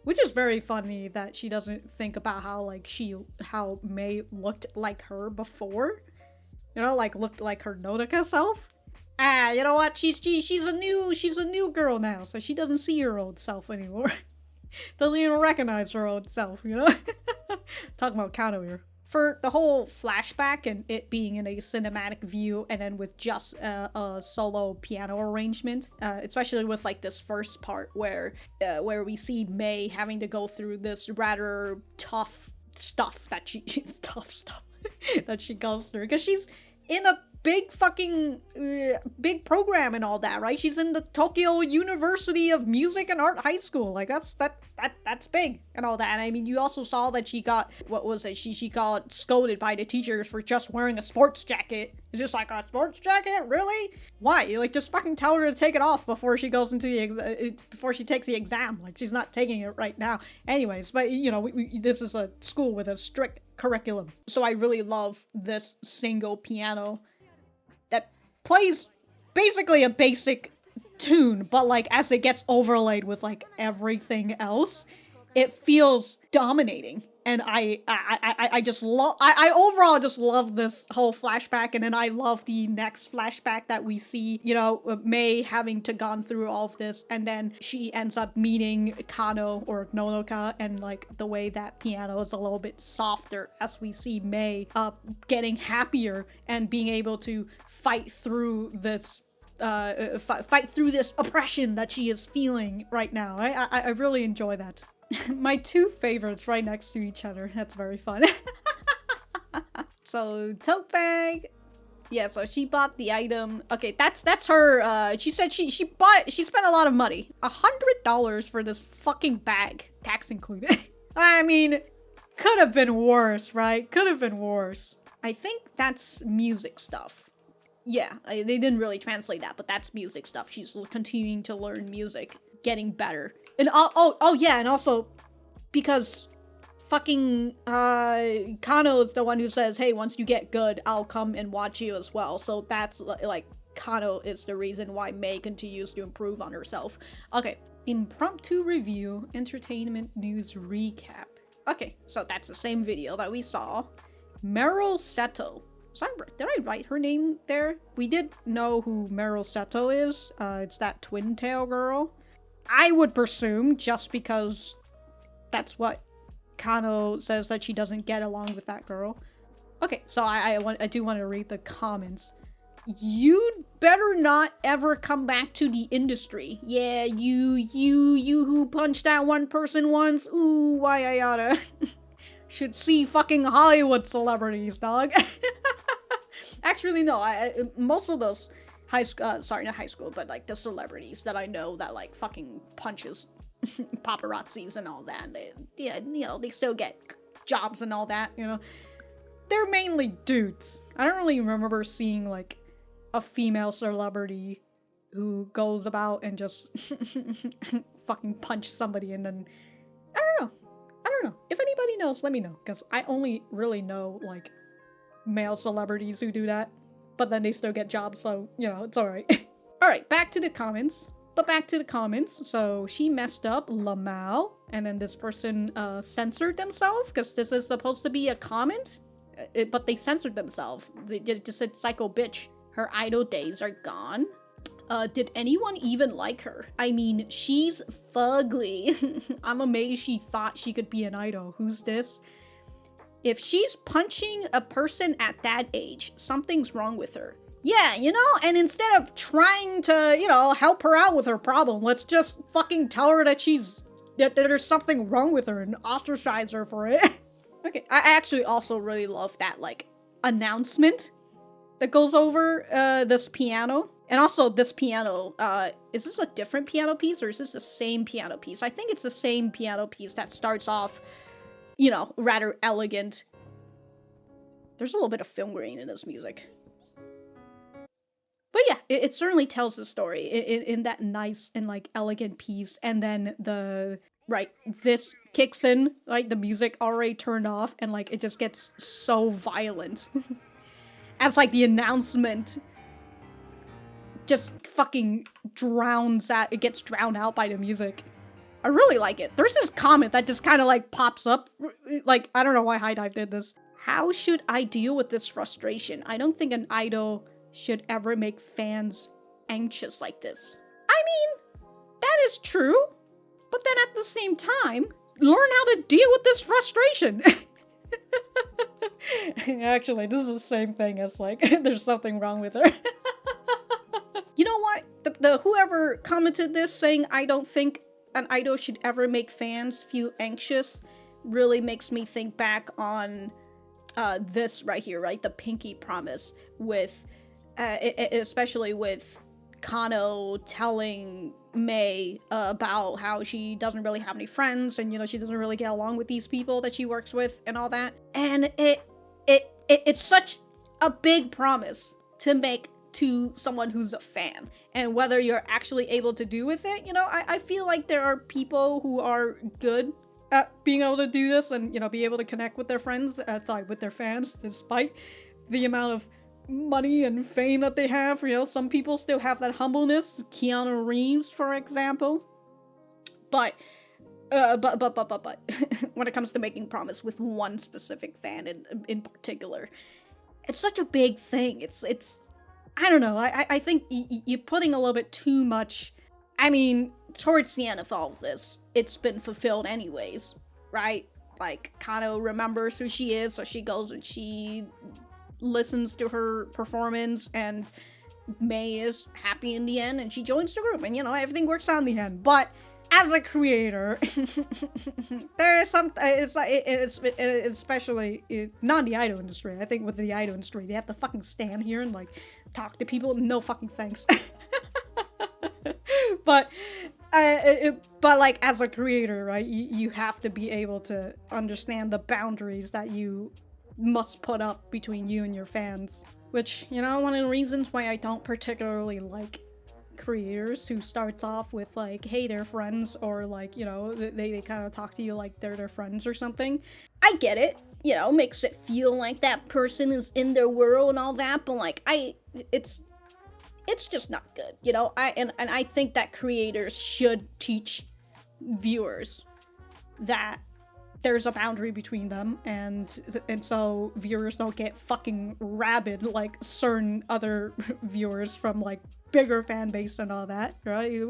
Which is very funny that she doesn't think about how Mei looked like her before. You know, like looked like her Nodoka self. Ah, you know what? She's a new girl now, so she doesn't see her old self anymore. Doesn't even recognize her old self, you know? Talking about Kano here. For the whole flashback and it being in a cinematic view and then with just a solo piano arrangement, especially with like this first part where we see Mei having to go through this rather tough stuff that she that she goes through because she's in a big fucking big program and all that, right? She's in the Tokyo University of Music and Art High School. Like that's big and all that. And I mean, you also saw that she got, what was it? She got scolded by the teachers for just wearing a sports jacket. It's just like, a sports jacket? Really? Why? Like, just fucking tell her to take it off before she goes into the before she takes the exam. Like, she's not taking it right now. Anyways, but you know, this is a school with a strict curriculum. So I really love this single piano that plays basically a basic tune, but like as it gets overlaid with like everything else, it feels dominating. And I just love, I overall just love this whole flashback. And then I love the next flashback that we see, you know, Mei having to gone through all of this. And then she ends up meeting Kano or Nonoka, and like the way that piano is a little bit softer as we see Mei getting happier and being able to fight through this fight through this oppression that she is feeling right now. I really enjoy that. My two favorites right next to each other. That's very fun. So, tote bag. Yeah, so she bought the item. Okay, that's her. She said she spent a lot of money. $100 for this fucking bag, tax included. I mean, could have been worse, right? Could have been worse. I think that's music stuff. Yeah, they didn't really translate that, but that's music stuff. She's continuing to learn music, getting better. And oh yeah, and also because fucking Kano is the one who says, hey, once you get good, I'll come and watch you as well. So that's like Kano is the reason why Mei continues to improve on herself. Okay, impromptu review, entertainment news recap. Okay, so that's the same video that we saw. Mero Setou. Did I write her name there? We did know who Mero Setou is. It's that twin tail girl. I would presume, just because that's what Kano says, that she doesn't get along with that girl. Okay, so I do want to read the comments. You'd better not ever come back to the industry. Yeah, you who punched that one person once. Ooh, why I oughta. Should see fucking Hollywood celebrities, dog. Actually, no, most of those sorry, not high school, but like the celebrities that I know that like fucking punches paparazzis and all that. Yeah, you know, they still get jobs and all that, you know. They're mainly dudes. I don't really remember seeing like a female celebrity who goes about and just fucking punch somebody and then, I don't know. If anybody knows, let me know, because I only really know like male celebrities who do that, but then they still get jobs, so you know, it's alright. Alright, back to the comments. So she messed up Lamau, and then this person censored themselves because this is supposed to be a comment, but they censored themselves. They just said psycho bitch. Her idol days are gone. Did anyone even like her? I mean, she's fugly. I'm amazed she thought she could be an idol. Who's this? If she's punching a person at that age, something's wrong with her. Yeah, you know, and instead of trying to, you know, help her out with her problem, let's just fucking tell her that there's something wrong with her and ostracize her for it. Okay, I actually also really love that, like, announcement that goes over this piano. And also this piano, is this a different piano piece or is this the same piano piece? I think it's the same piano piece that starts off, you know, rather elegant. There's a little bit of film grain in this music. But yeah, it certainly tells the story in that nice and like elegant piece. And then this kicks in, like the music already turned off, and like it just gets so violent as like the announcement just fucking it gets drowned out by the music. I really like it. There's this comment that just kind of like pops up. Like, I don't know why High Dive did this. How should I deal with this frustration? I don't think an idol should ever make fans anxious like this. I mean, that is true. But then at the same time, learn how to deal with this frustration. Actually, this is the same thing as like, there's something wrong with her. You know what? The whoever commented this saying, I don't think an idol should ever make fans feel anxious, really makes me think back on this right here, right? The pinky promise with, especially with Kano telling Mei about how she doesn't really have any friends, and you know, she doesn't really get along with these people that she works with and all that. And it's such a big promise to make to someone who's a fan, and whether you're actually able to do with it, you know, I feel like there are people who are good at being able to do this and, you know, be able to connect with their friends, with their fans, despite the amount of money and fame that they have. You know, some people still have that humbleness, Keanu Reeves, for example. But when it comes to making promise with one specific fan in particular, it's such a big thing. It's I don't know, I think you're putting a little bit too much. I mean, towards the end of all of this, it's been fulfilled anyways, right? Like, Kano remembers who she is, so she goes and she listens to her performance, and Mei is happy in the end, and she joins the group, and you know, everything works out in the end. But as a creator, there is some, it's especially not in the idol industry. I think with the idol industry, they have to fucking stand here and like talk to people. No fucking thanks. But like as a creator, right, you have to be able to understand the boundaries that you must put up between you and your fans. Which, you know, one of the reasons why I don't particularly like creators who starts off with like, hey, they're friends, or like, you know, they kind of talk to you like they're their friends or something. I get it, you know, makes it feel like that person is in their world and all that, but like it's just not good, you know. I think that creators should teach viewers that there's a boundary between them, and so viewers don't get fucking rabid like certain other viewers from like bigger fan base and all that, right?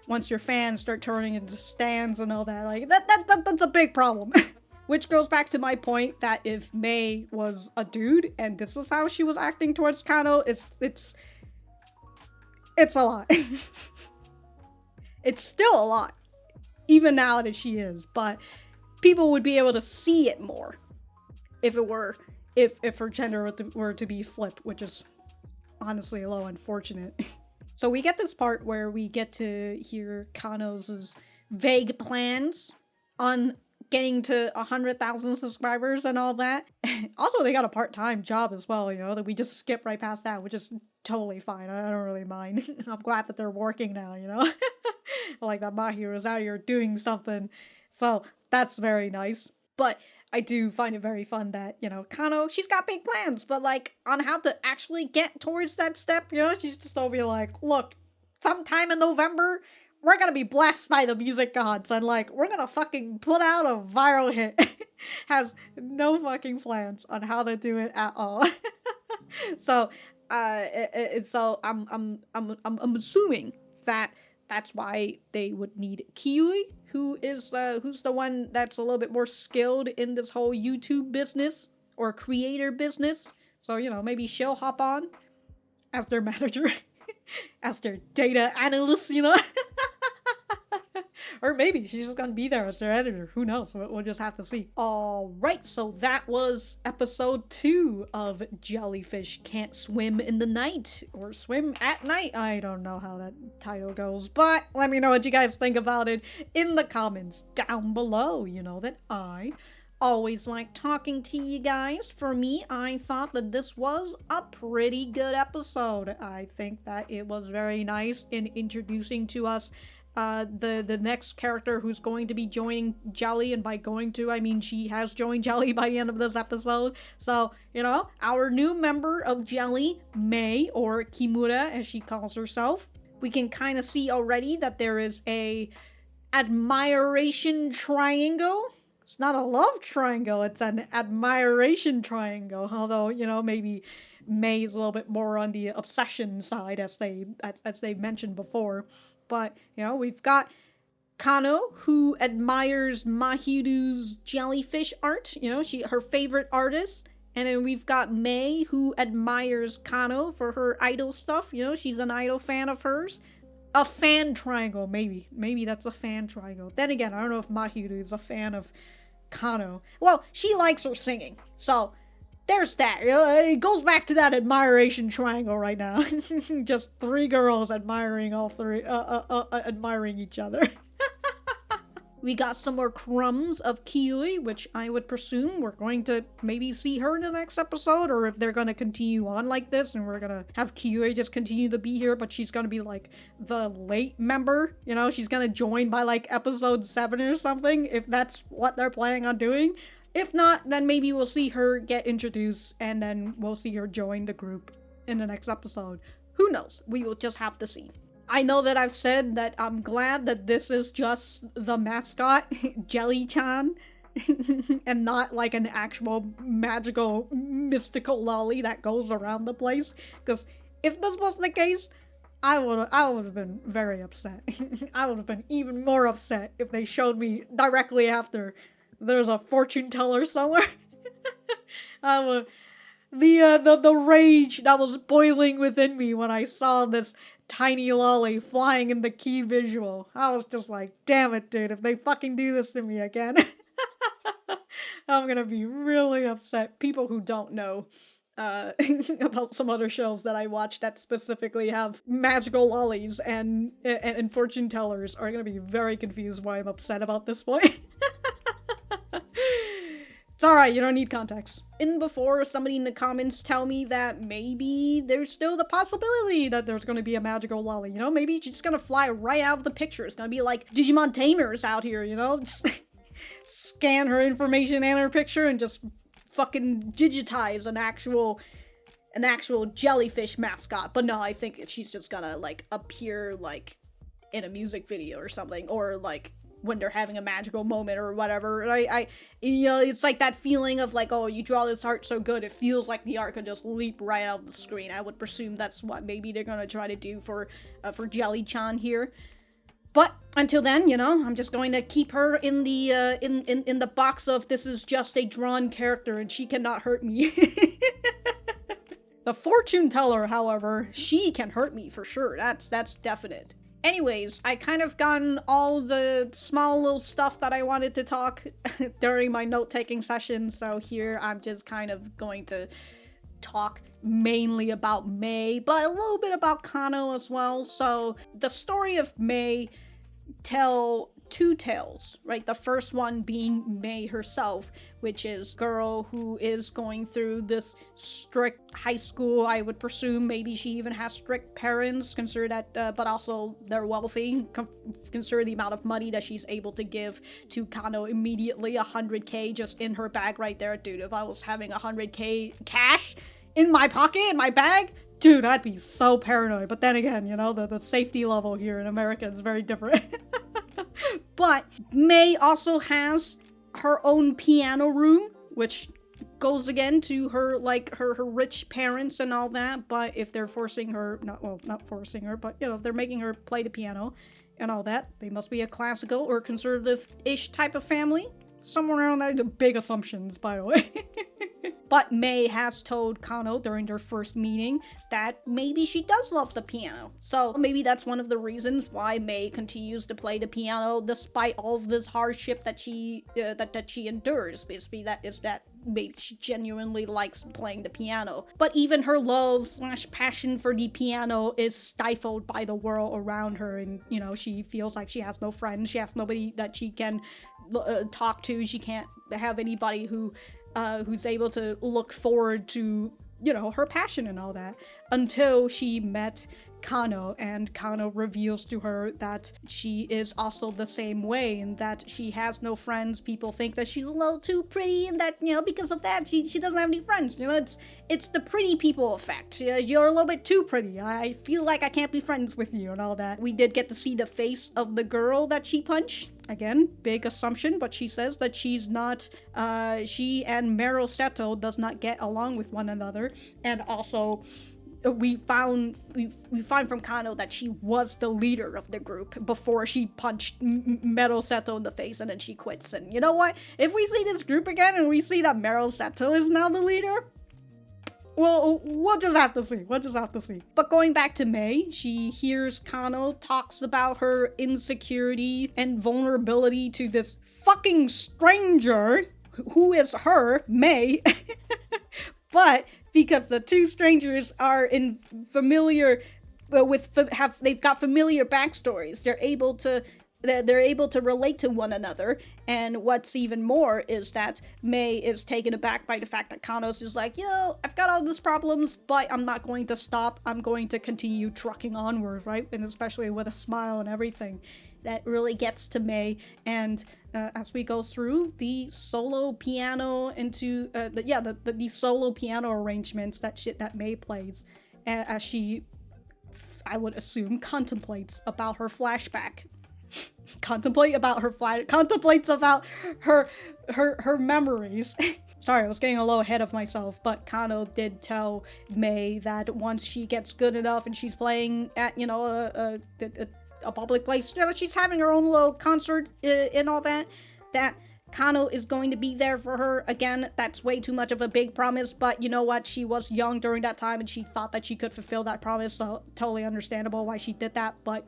Once your fans start turning into stands and all that, like that's a big problem. Which goes back to my point that if Mei was a dude and this was how she was acting towards Kano, it's a lot. It's still a lot, even now that she is, but people would be able to see it more if her gender were to be flipped, which is honestly a little unfortunate. So we get this part where we get to hear Kano's vague plans on getting to 100,000 subscribers and all that. Also, they got a part-time job as well, you know, that we just skip right past that, which is totally fine. I don't really mind. I'm glad that they're working now, you know? Like that Mahiru is out here doing something. So that's very nice. But I do find it very fun that, you know, Kano, she's got big plans, but like on how to actually get towards that step, you know, she's just over here like, look, sometime in November, we're gonna be blessed by the music gods, and like, we're gonna fucking put out a viral hit. Has no fucking plans on how to do it at all. So, so I'm assuming that that's why they would need Kiui, who's the one that's a little bit more skilled in this whole YouTube business or creator business. So, you know, maybe she'll hop on as their manager, as their data analyst, you know. Or maybe she's just gonna be there as their editor. Who knows? We'll just have to see. Alright, so that was episode 2 of Jellyfish Can't Swim in the Night. Or Swim at Night. I don't know how that title goes. But let me know what you guys think about it in the comments down below. You know that I Always like talking to you guys. For me, I thought that this was a pretty good episode. I think that it was very nice in introducing to us the next character who's going to be joining JELEE, and by going to, I mean she has joined JELEE by the end of this episode. So, you know, our new member of JELEE, Mei, or Kimura as she calls herself. We can kind of see already that there is a admiration triangle. It's not a love triangle, it's an admiration triangle. Although, you know, maybe Mei is a little bit more on the obsession side, as they mentioned before. But, you know, we've got Kano, who admires Mahiru's jellyfish art. You know, her favorite artist. And then we've got Mei, who admires Kano for her idol stuff. You know, she's an idol fan of hers. A fan triangle, maybe. Maybe that's a fan triangle. Then again, I don't know if Mahiru is a fan of Kano. Well, she likes her singing. So, there's that. It goes back to that admiration triangle right now. Just three girls admiring all three, admiring each other. We got some more crumbs of Kiui, which I would presume we're going to maybe see her in the next episode, or if they're going to continue on like this and we're going to have Kiui just continue to be here, but she's going to be like the late member, you know, she's going to join by like episode 7 or something, if that's what they're planning on doing. If not, then maybe we'll see her get introduced and then we'll see her join the group in the next episode. Who knows? We will just have to see. I know that I've said that I'm glad that this is just the mascot, JELEE-chan, and not like an actual magical, mystical loli that goes around the place. Because if this was the case, I would have been very upset. I would have been even more upset if they showed me directly after there's a fortune teller somewhere. The rage that was boiling within me when I saw this tiny lolly flying in the key visual. I was just like, damn it, dude, if they fucking do this to me again, I'm gonna be really upset. People who don't know about some other shows that I watch that specifically have magical lollies and fortune tellers are gonna be very confused why I'm upset about this one. It's alright, you don't need context. In before, somebody in the comments tell me that maybe there's still the possibility that there's gonna be a magical lolly, you know? Maybe she's just gonna fly right out of the picture. It's gonna be like Digimon Tamers out here, you know? Scan her information and her picture and just fucking digitize an actual jellyfish mascot. But no, I think she's just gonna, like, appear, like, in a music video or something, or, like, when they're having a magical moment or whatever. You know, it's like that feeling of like, oh, you draw this art so good, it feels like the art could just leap right out of the screen. I would presume that's what maybe they're gonna try to do for JELEE-chan here. But until then, you know, I'm just going to keep her in the in the box of this is just a drawn character and she cannot hurt me. The fortune teller, however, she can hurt me for sure. That's definite. Anyways, I kind of gotten all the small little stuff that I wanted to talk during my note-taking session, so here I'm just kind of going to talk mainly about Mei, but a little bit about Kano as well. So the story of Mei tell two tales, right? The first one being Mei herself, which is a girl who is going through this strict high school. I would presume maybe she even has strict parents, consider that, but also they're wealthy, consider the amount of money that she's able to give to Kano immediately. 100k just in her bag right there. Dude, if I was having 100k cash in my pocket, in my bag, dude, I'd be so paranoid. But then again, you know, the safety level here in America is very different. But Mei also has her own piano room, which goes again to her, like, her rich parents and all that. But if they're forcing her, not forcing her, but, you know, if they're making her play the piano and all that, they must be a classical or conservative-ish type of family. Somewhere around there, big assumptions, by the way. But Mei has told Kano during their first meeting that maybe she does love the piano. So maybe that's one of the reasons why Mei continues to play the piano despite all of this hardship that she endures. Basically, that maybe she genuinely likes playing the piano. But even her love / passion for the piano is stifled by the world around her, and she feels like she has no friends, she has nobody that she can talk to, she can't have anybody who's able to look forward to her passion and all that, until she met Kano, and Kano reveals to her that she is also the same way, and that she has no friends. People think that she's a little too pretty, and that because of that she doesn't have any friends. It's the pretty people effect. You're a little bit too pretty, I feel like I can't be friends with you, and all that. We did get to see the face of the girl that she punched. Again, big assumption, but she says that she's not, she and Mero Setou does not get along with one another. And also, we find from Kano that she was the leader of the group before she punched Mero Setou in the face, and then she quits. And you know what? If we see this group again and we see that Mero Setou is now the leader, well, we'll just have to see. But going back to Mei, she hears Kano talks about her insecurity and vulnerability to this fucking stranger who is her, Mei. But because the two strangers are in familiar they've got familiar backstories, they're able to relate to one another. And what's even more is that Mei is taken aback by the fact that Kano's just like, I've got all these problems, but I'm not going to stop. I'm going to continue trucking onward, right? And especially with a smile and everything. That really gets to Mei. And as we go through the solo piano into the solo piano arrangements that Mei plays, as she, I would assume, contemplates about her flashback. Contemplates about her memories. Sorry, I was getting a little ahead of myself, but Kano did tell Mei that once she gets good enough and she's playing at a public place, she's having her own little concert and all that Kano is going to be there for her. Again, that's way too much of a big promise, but you know what? She was young during that time and she thought that she could fulfill that promise, so totally understandable why she did that. But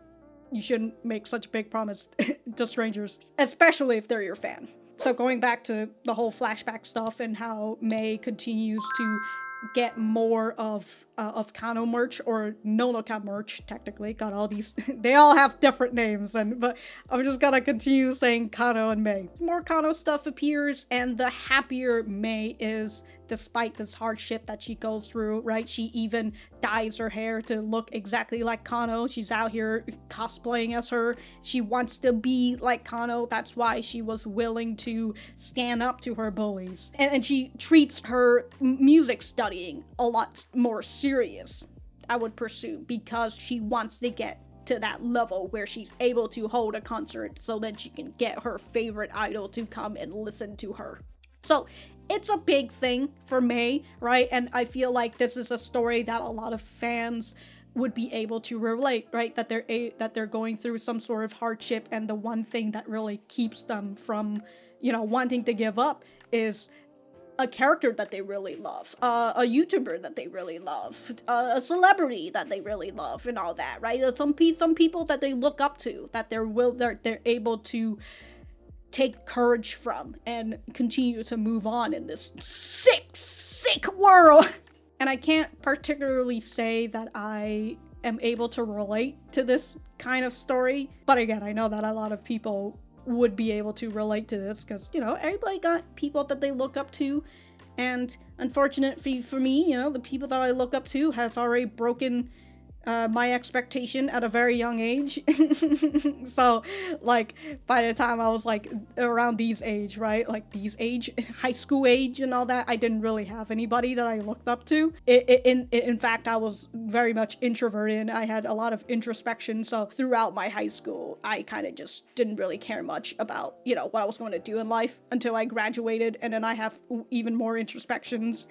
you shouldn't make such a big promise to strangers, especially if they're your fan. So going back to the whole flashback stuff and how Mei continues to get more of Kano merch, or Nonoka merch, technically. Got all these, they all have different names, but I'm just gonna continue saying Kano and Mei. More Kano stuff appears, and the happier Mei is despite this hardship that she goes through, right? She even dyes her hair to look exactly like Kano. She's out here cosplaying as her. She wants to be like Kano. That's why she was willing to stand up to her bullies. And she treats her music studying a lot more serious, I would presume, because she wants to get to that level where she's able to hold a concert so then she can get her favorite idol to come and listen to her. So it's a big thing for Mei, right? And I feel like this is a story that a lot of fans would be able to relate, right? That they're going through some sort of hardship, and the one thing that really keeps them from, wanting to give up is a character that they really love, a YouTuber that they really love, a celebrity that they really love, and all that, right? Some people that they look up to, that they're able to take courage from and continue to move on in this sick world. And I can't particularly say that I am able to relate to this kind of story, but again, I know that a lot of people would be able to relate to this because, everybody got people that they look up to, and unfortunately for me, the people that I look up to has already broken my expectation at a very young age. So, by the time I was, around these age, right? High school age and all that, I didn't really have anybody that I looked up to. In fact, I was very much introverted, and I had a lot of introspection, so throughout my high school, I kind of just didn't really care much about, what I was going to do in life until I graduated, and then I have even more introspections,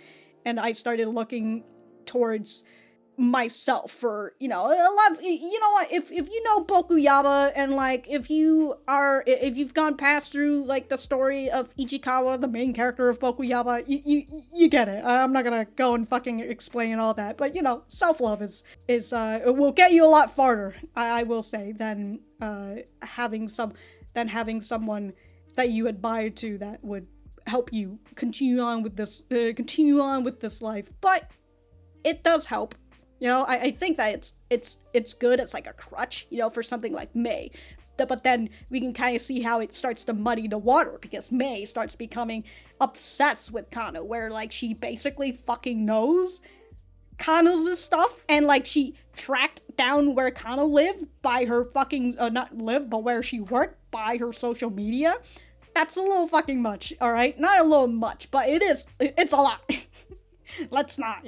and I started looking towards myself for, a lot of, you know what, if you know Bokuyama, and like if you've gone past through like the story of Ichikawa, the main character of Bokuyama, you get it. I'm not gonna go and fucking explain all that, but self-love is will get you a lot farther, I will say, than having someone that you admire to that would help you continue on with this life. But it does help. I think that it's good. It's like a crutch, for something like Mei. But then we can kind of see how it starts to muddy the water, because Mei starts becoming obsessed with Kano, where like she basically fucking knows Kano's stuff, and like she tracked down where Kano lived by her fucking not lived, but where she worked by her social media. That's a little fucking much, all right? Not a little much, but it's a lot. Let's not,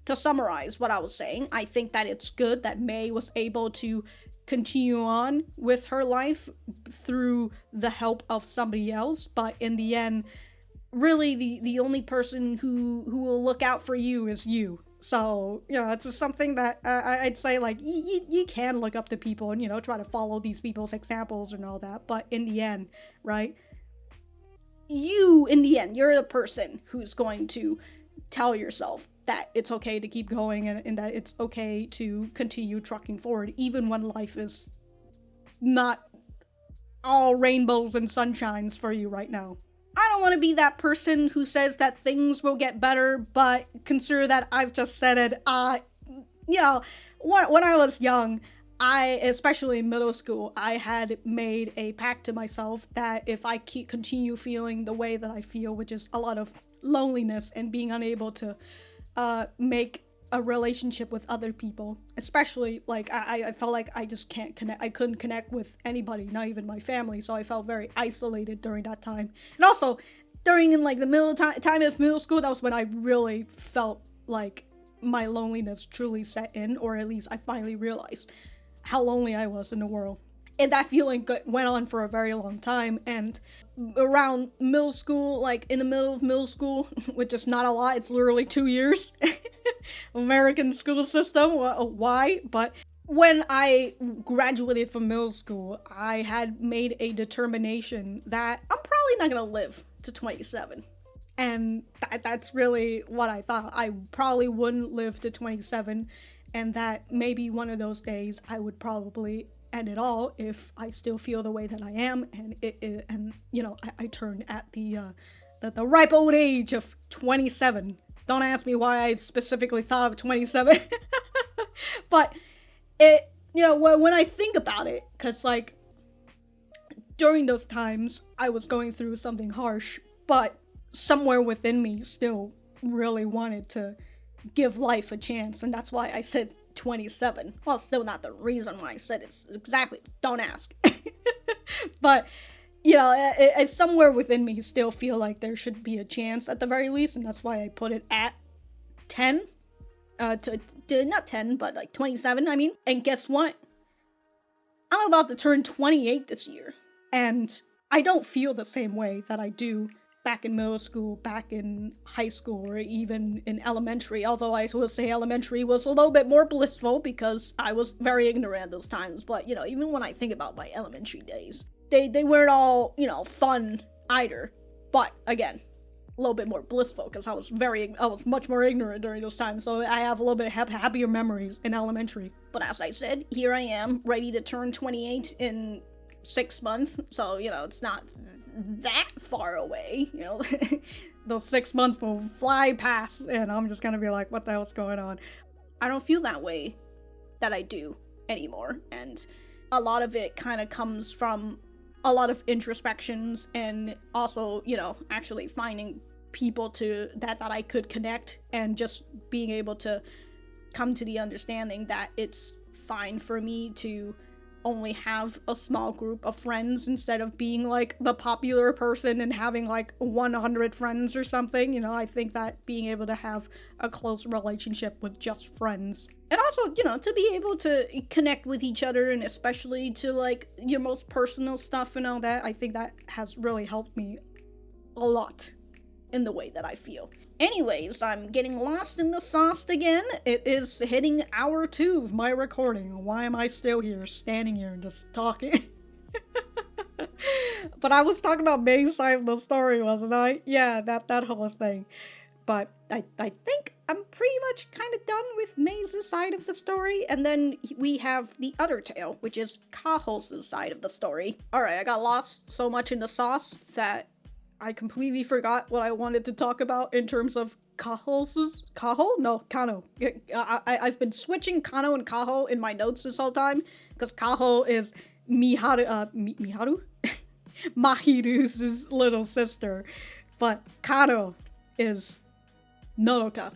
To summarize what I was saying, I think that it's good that Mei was able to continue on with her life through the help of somebody else, but in the end, really the only person who will look out for you is you. So, it's just something that I'd say, like, you can look up to people and, try to follow these people's examples and all that, but in the end, right, you're the person who's going to tell yourself that it's okay to keep going, and that it's okay to continue trucking forward, even when life is not all rainbows and sunshines for you right now. I don't want to be that person who says that things will get better, but consider that I've just said it. When I was young, especially in middle school, I had made a pact to myself that if I continue feeling the way that I feel, which is a lot of loneliness and being unable to make a relationship with other people, especially like I felt like I just can't connect. I couldn't connect with anybody, not even my family, so I felt very isolated during that time. And also during in like the time of middle school, that was when I really felt like my loneliness truly set in, or at least I finally realized how lonely I was in the world. And that feeling went on for a very long time, and around middle school, like in the middle of middle school, which is not a lot, it's literally 2 years, American school system, why? But when I graduated from middle school, I had made a determination that I'm probably not gonna live to 27. And that's really what I thought. I probably wouldn't live to 27, and that maybe one of those days I would probably end it all if I still feel the way that I am, and I turn at the ripe old age of 27. Don't ask me why I specifically thought of 27, but when I think about it, because like during those times I was going through something harsh, but somewhere within me still really wanted to give life a chance, and that's why I said 27. Well, still not the reason why I said it's exactly, don't ask. But it's somewhere within me still feel like there should be a chance at the very least, and that's why I put it at 10 not 10, but like 27, I mean. And guess what, I'm about to turn 28 this year, and I don't feel the same way that I do back in middle school, back in high school, or even in elementary, although I will say elementary was a little bit more blissful because I was very ignorant at those times. But even when I think about my elementary days, they weren't all fun either, but again, a little bit more blissful because I was much more ignorant during those times, so I have a little bit happier memories in elementary. But as I said, here I am, ready to turn 28 in 6 months, so it's not that far away. Those 6 months will fly past, and I'm just gonna be like, what the hell's going on? I don't feel that way that I do anymore, and a lot of it kind of comes from a lot of introspections, and also actually finding people that I could connect, and just being able to come to the understanding that it's fine for me to only have a small group of friends instead of being like the popular person and having like 100 friends or something. I think that being able to have a close relationship with just friends, and also to be able to connect with each other, and especially to like your most personal stuff and all that, I think that has really helped me a lot in the way that I feel. Anyways, I'm getting lost in the sauce again. It is hitting hour 2 of my recording. Why am I still here, standing here and just talking? But I was talking about May's side of the story, wasn't I? Yeah, that whole thing. But I think I'm pretty much kind of done with May's side of the story, and then we have the other tale, which is Kaho's side of the story. Alright, I got lost so much in the sauce that I completely forgot what I wanted to talk about in terms of Kaho? No, Kano. I've been switching Kano and Kaho in my notes this whole time, because Kaho is Miharu? Mahiru's little sister, but Kano is Nonoka.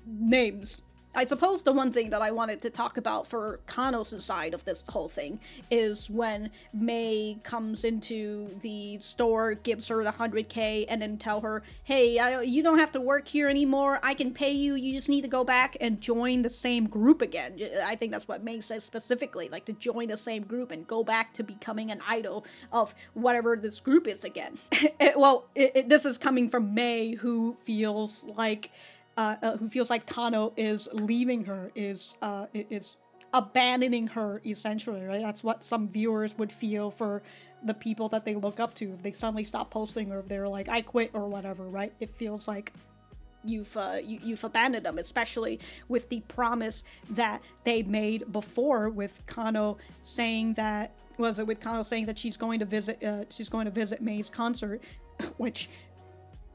Names. I suppose the one thing that I wanted to talk about for Kano's side of this whole thing is when Mei comes into the store, gives her the 100k, and then tell her, hey, you don't have to work here anymore, I can pay you, you just need to go back and join the same group again. I think that's what Mei says specifically, like to join the same group and go back to becoming an idol of whatever this group is again. This is coming from Mei, who feels like Kano is leaving her, is abandoning her, essentially, right? That's what some viewers would feel for the people that they look up to if they suddenly stop posting, or if they're like, I quit or whatever, right? It feels like you've abandoned them, especially with the promise that they made before, with Kano saying that, she's going to visit May's concert, which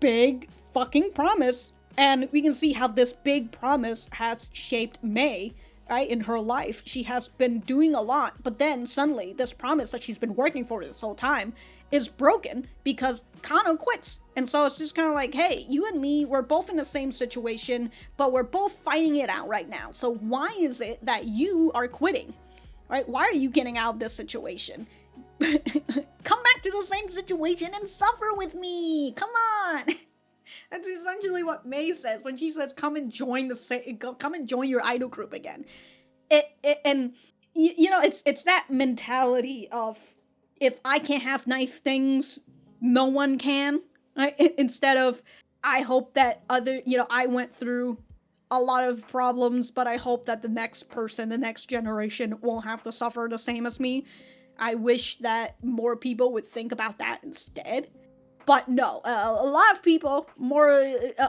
big fucking promise. And we can see how this big promise has shaped Mei, right, in her life. She has been doing a lot, but then suddenly this promise that she's been working for this whole time is broken because Kano quits. And so it's just kind of like, hey, you and me, we're both in the same situation, but we're both fighting it out right now. So why is it that you are quitting, right? Why are you getting out of this situation? Come back to the same situation and suffer with me. Come on. That's essentially what Mei says when she says, come and join your idol group again. It's that mentality of, if I can't have nice things, no one can, right? Instead of, I hope that I went through a lot of problems, but I hope that the next person, the next generation won't have to suffer the same as me. I wish that more people would think about that instead. But no, a lot of people,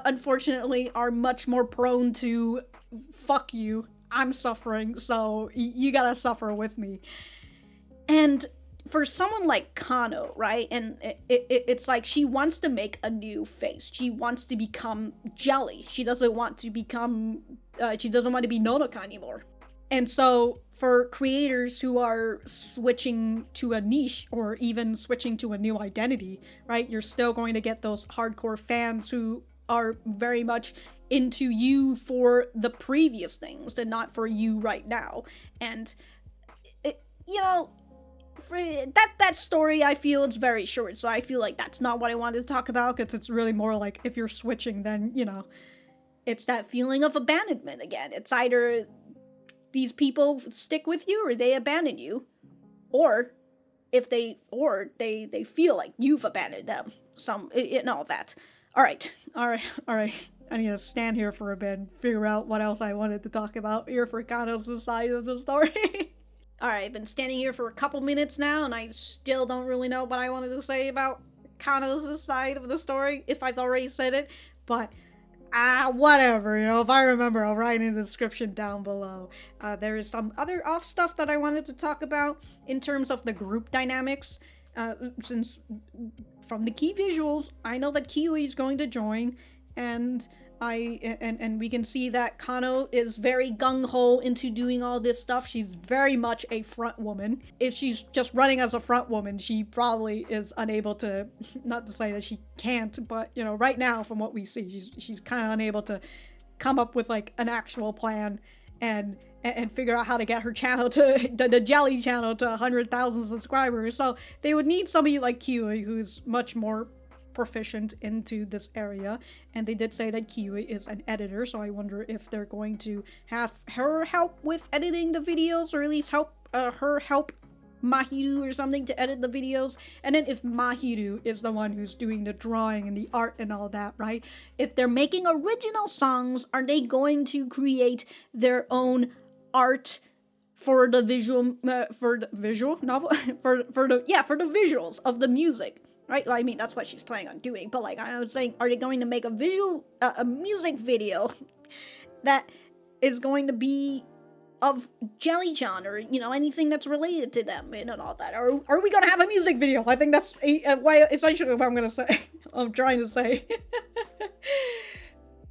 unfortunately, are much more prone to, fuck you, I'm suffering, so you gotta suffer with me. And for someone like Kano, right, and it's like she wants to make a new face. She wants to become Jelly. She doesn't want to be Nonoka anymore. And so for creators who are switching to a niche, or even switching to a new identity, right, you're still going to get those hardcore fans who are very much into you for the previous things and not for you right now. And for that story, I feel it's very short, so I feel like that's not what I wanted to talk about, because it's really more like, if you're switching, then it's that feeling of abandonment again. It's either these people stick with you or they abandon you, or they feel like you've abandoned them. All that. All right. I need to stand here for a bit and figure out what else I wanted to talk about here for Kano's side of the story. Alright, I've been standing here for a couple minutes now, and I still don't really know what I wanted to say about Kano's side of the story, if I've already said it, but whatever, if I remember, I'll write in the description down below. There is some other off stuff that I wanted to talk about in terms of the group dynamics, since from the key visuals, I know that Kiui is going to join, and we can see that Kano is very gung-ho into doing all this stuff. She's very much a front woman. If she's just running as a front woman, she probably is unable to, not to say that she can't, but right now from what we see, she's kind of unable to come up with like an actual plan and figure out how to get her channel to the Jelly channel to 100,000 subscribers. So they would need somebody like Kiui, who's much more proficient into this area, and they did say that Kiui is an editor, so I wonder if they're going to have her help with editing the videos, or at least help her help Mahiru or something to edit the videos. And then if Mahiru is the one who's doing the drawing and the art and all that, right? If they're making original songs, are they going to create their own art for the visual novel for the visuals of the music, right? Well, I mean, that's what she's planning on doing, but like I was saying, are they going to make a music video that is going to be of JELEE-chan or, you know, anything that's related to them and all that? Or are we going to have a music video? I think that's why essentially what I'm going to say. I'm trying to say.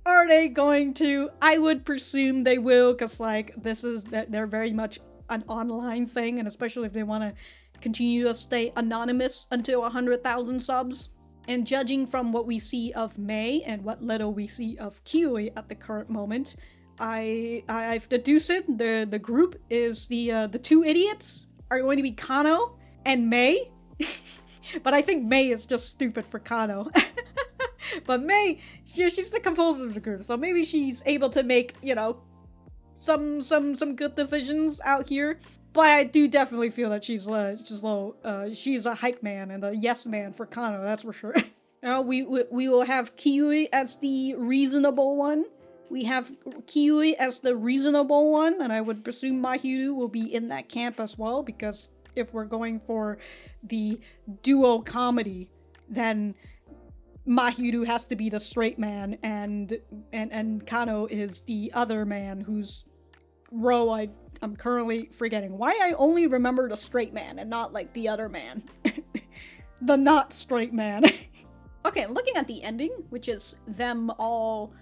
Are they going to? I would presume they will, because like they're very much an online thing, and especially if they want to continue to stay anonymous until 100,000 subs. And judging from what we see of Mei and what little we see of Kiui at the current moment, I've deduced it. The group is the two idiots are going to be Kano and Mei. But I think Mei is just stupid for Kano. But Mei, she's the composer of the group, so maybe she's able to make, you know, some good decisions out here. But I do definitely feel that she's a hype man and a yes man for Kano, that's for sure. Now we will have Kiui as the reasonable one. We have Kiui as the reasonable one, and I would presume Mahiru will be in that camp as well, because if we're going for the duo comedy, then Mahiru has to be the straight man, and Kano is the other man whose role I'm currently forgetting. Why I only remember the straight man and not like the other man. The not straight man. Okay, I'm looking at the ending, which is them all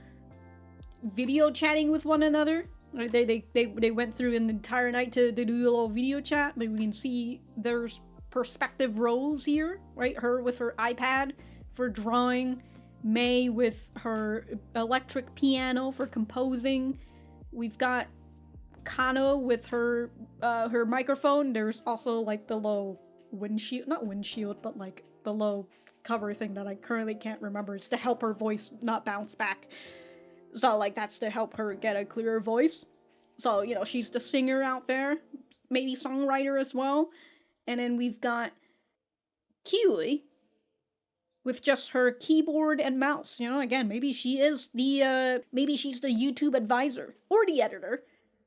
video chatting with one another. They went through an entire night to do a little video chat, but we can see there's perspective roles here, right? Her with her iPad for drawing, Mei with her electric piano for composing. We've got Kano with her microphone. There's also like the low windshield, not windshield, but like the low cover thing that I currently can't remember. It's to help her voice not bounce back. So like that's to help her get a clearer voice. So, you know, she's the singer out there, maybe songwriter as well. And then we've got Kiui with just her keyboard and mouse. You know, again, maybe she is the maybe she's the YouTube advisor or the editor.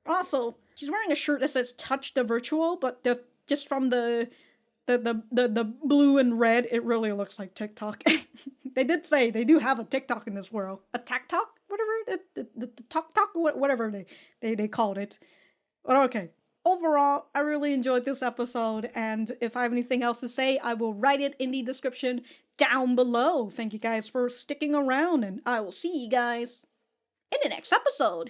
Also, she's wearing a shirt that says "Touch the Virtual," but just from the blue and red, it really looks like TikTok. They did say they do have a TikTok in this world, a TikTok, whatever the talk whatever they called it. But okay. Overall, I really enjoyed this episode, and if I have anything else to say, I will write it in the description down below. Thank you guys for sticking around, and I will see you guys in the next episode.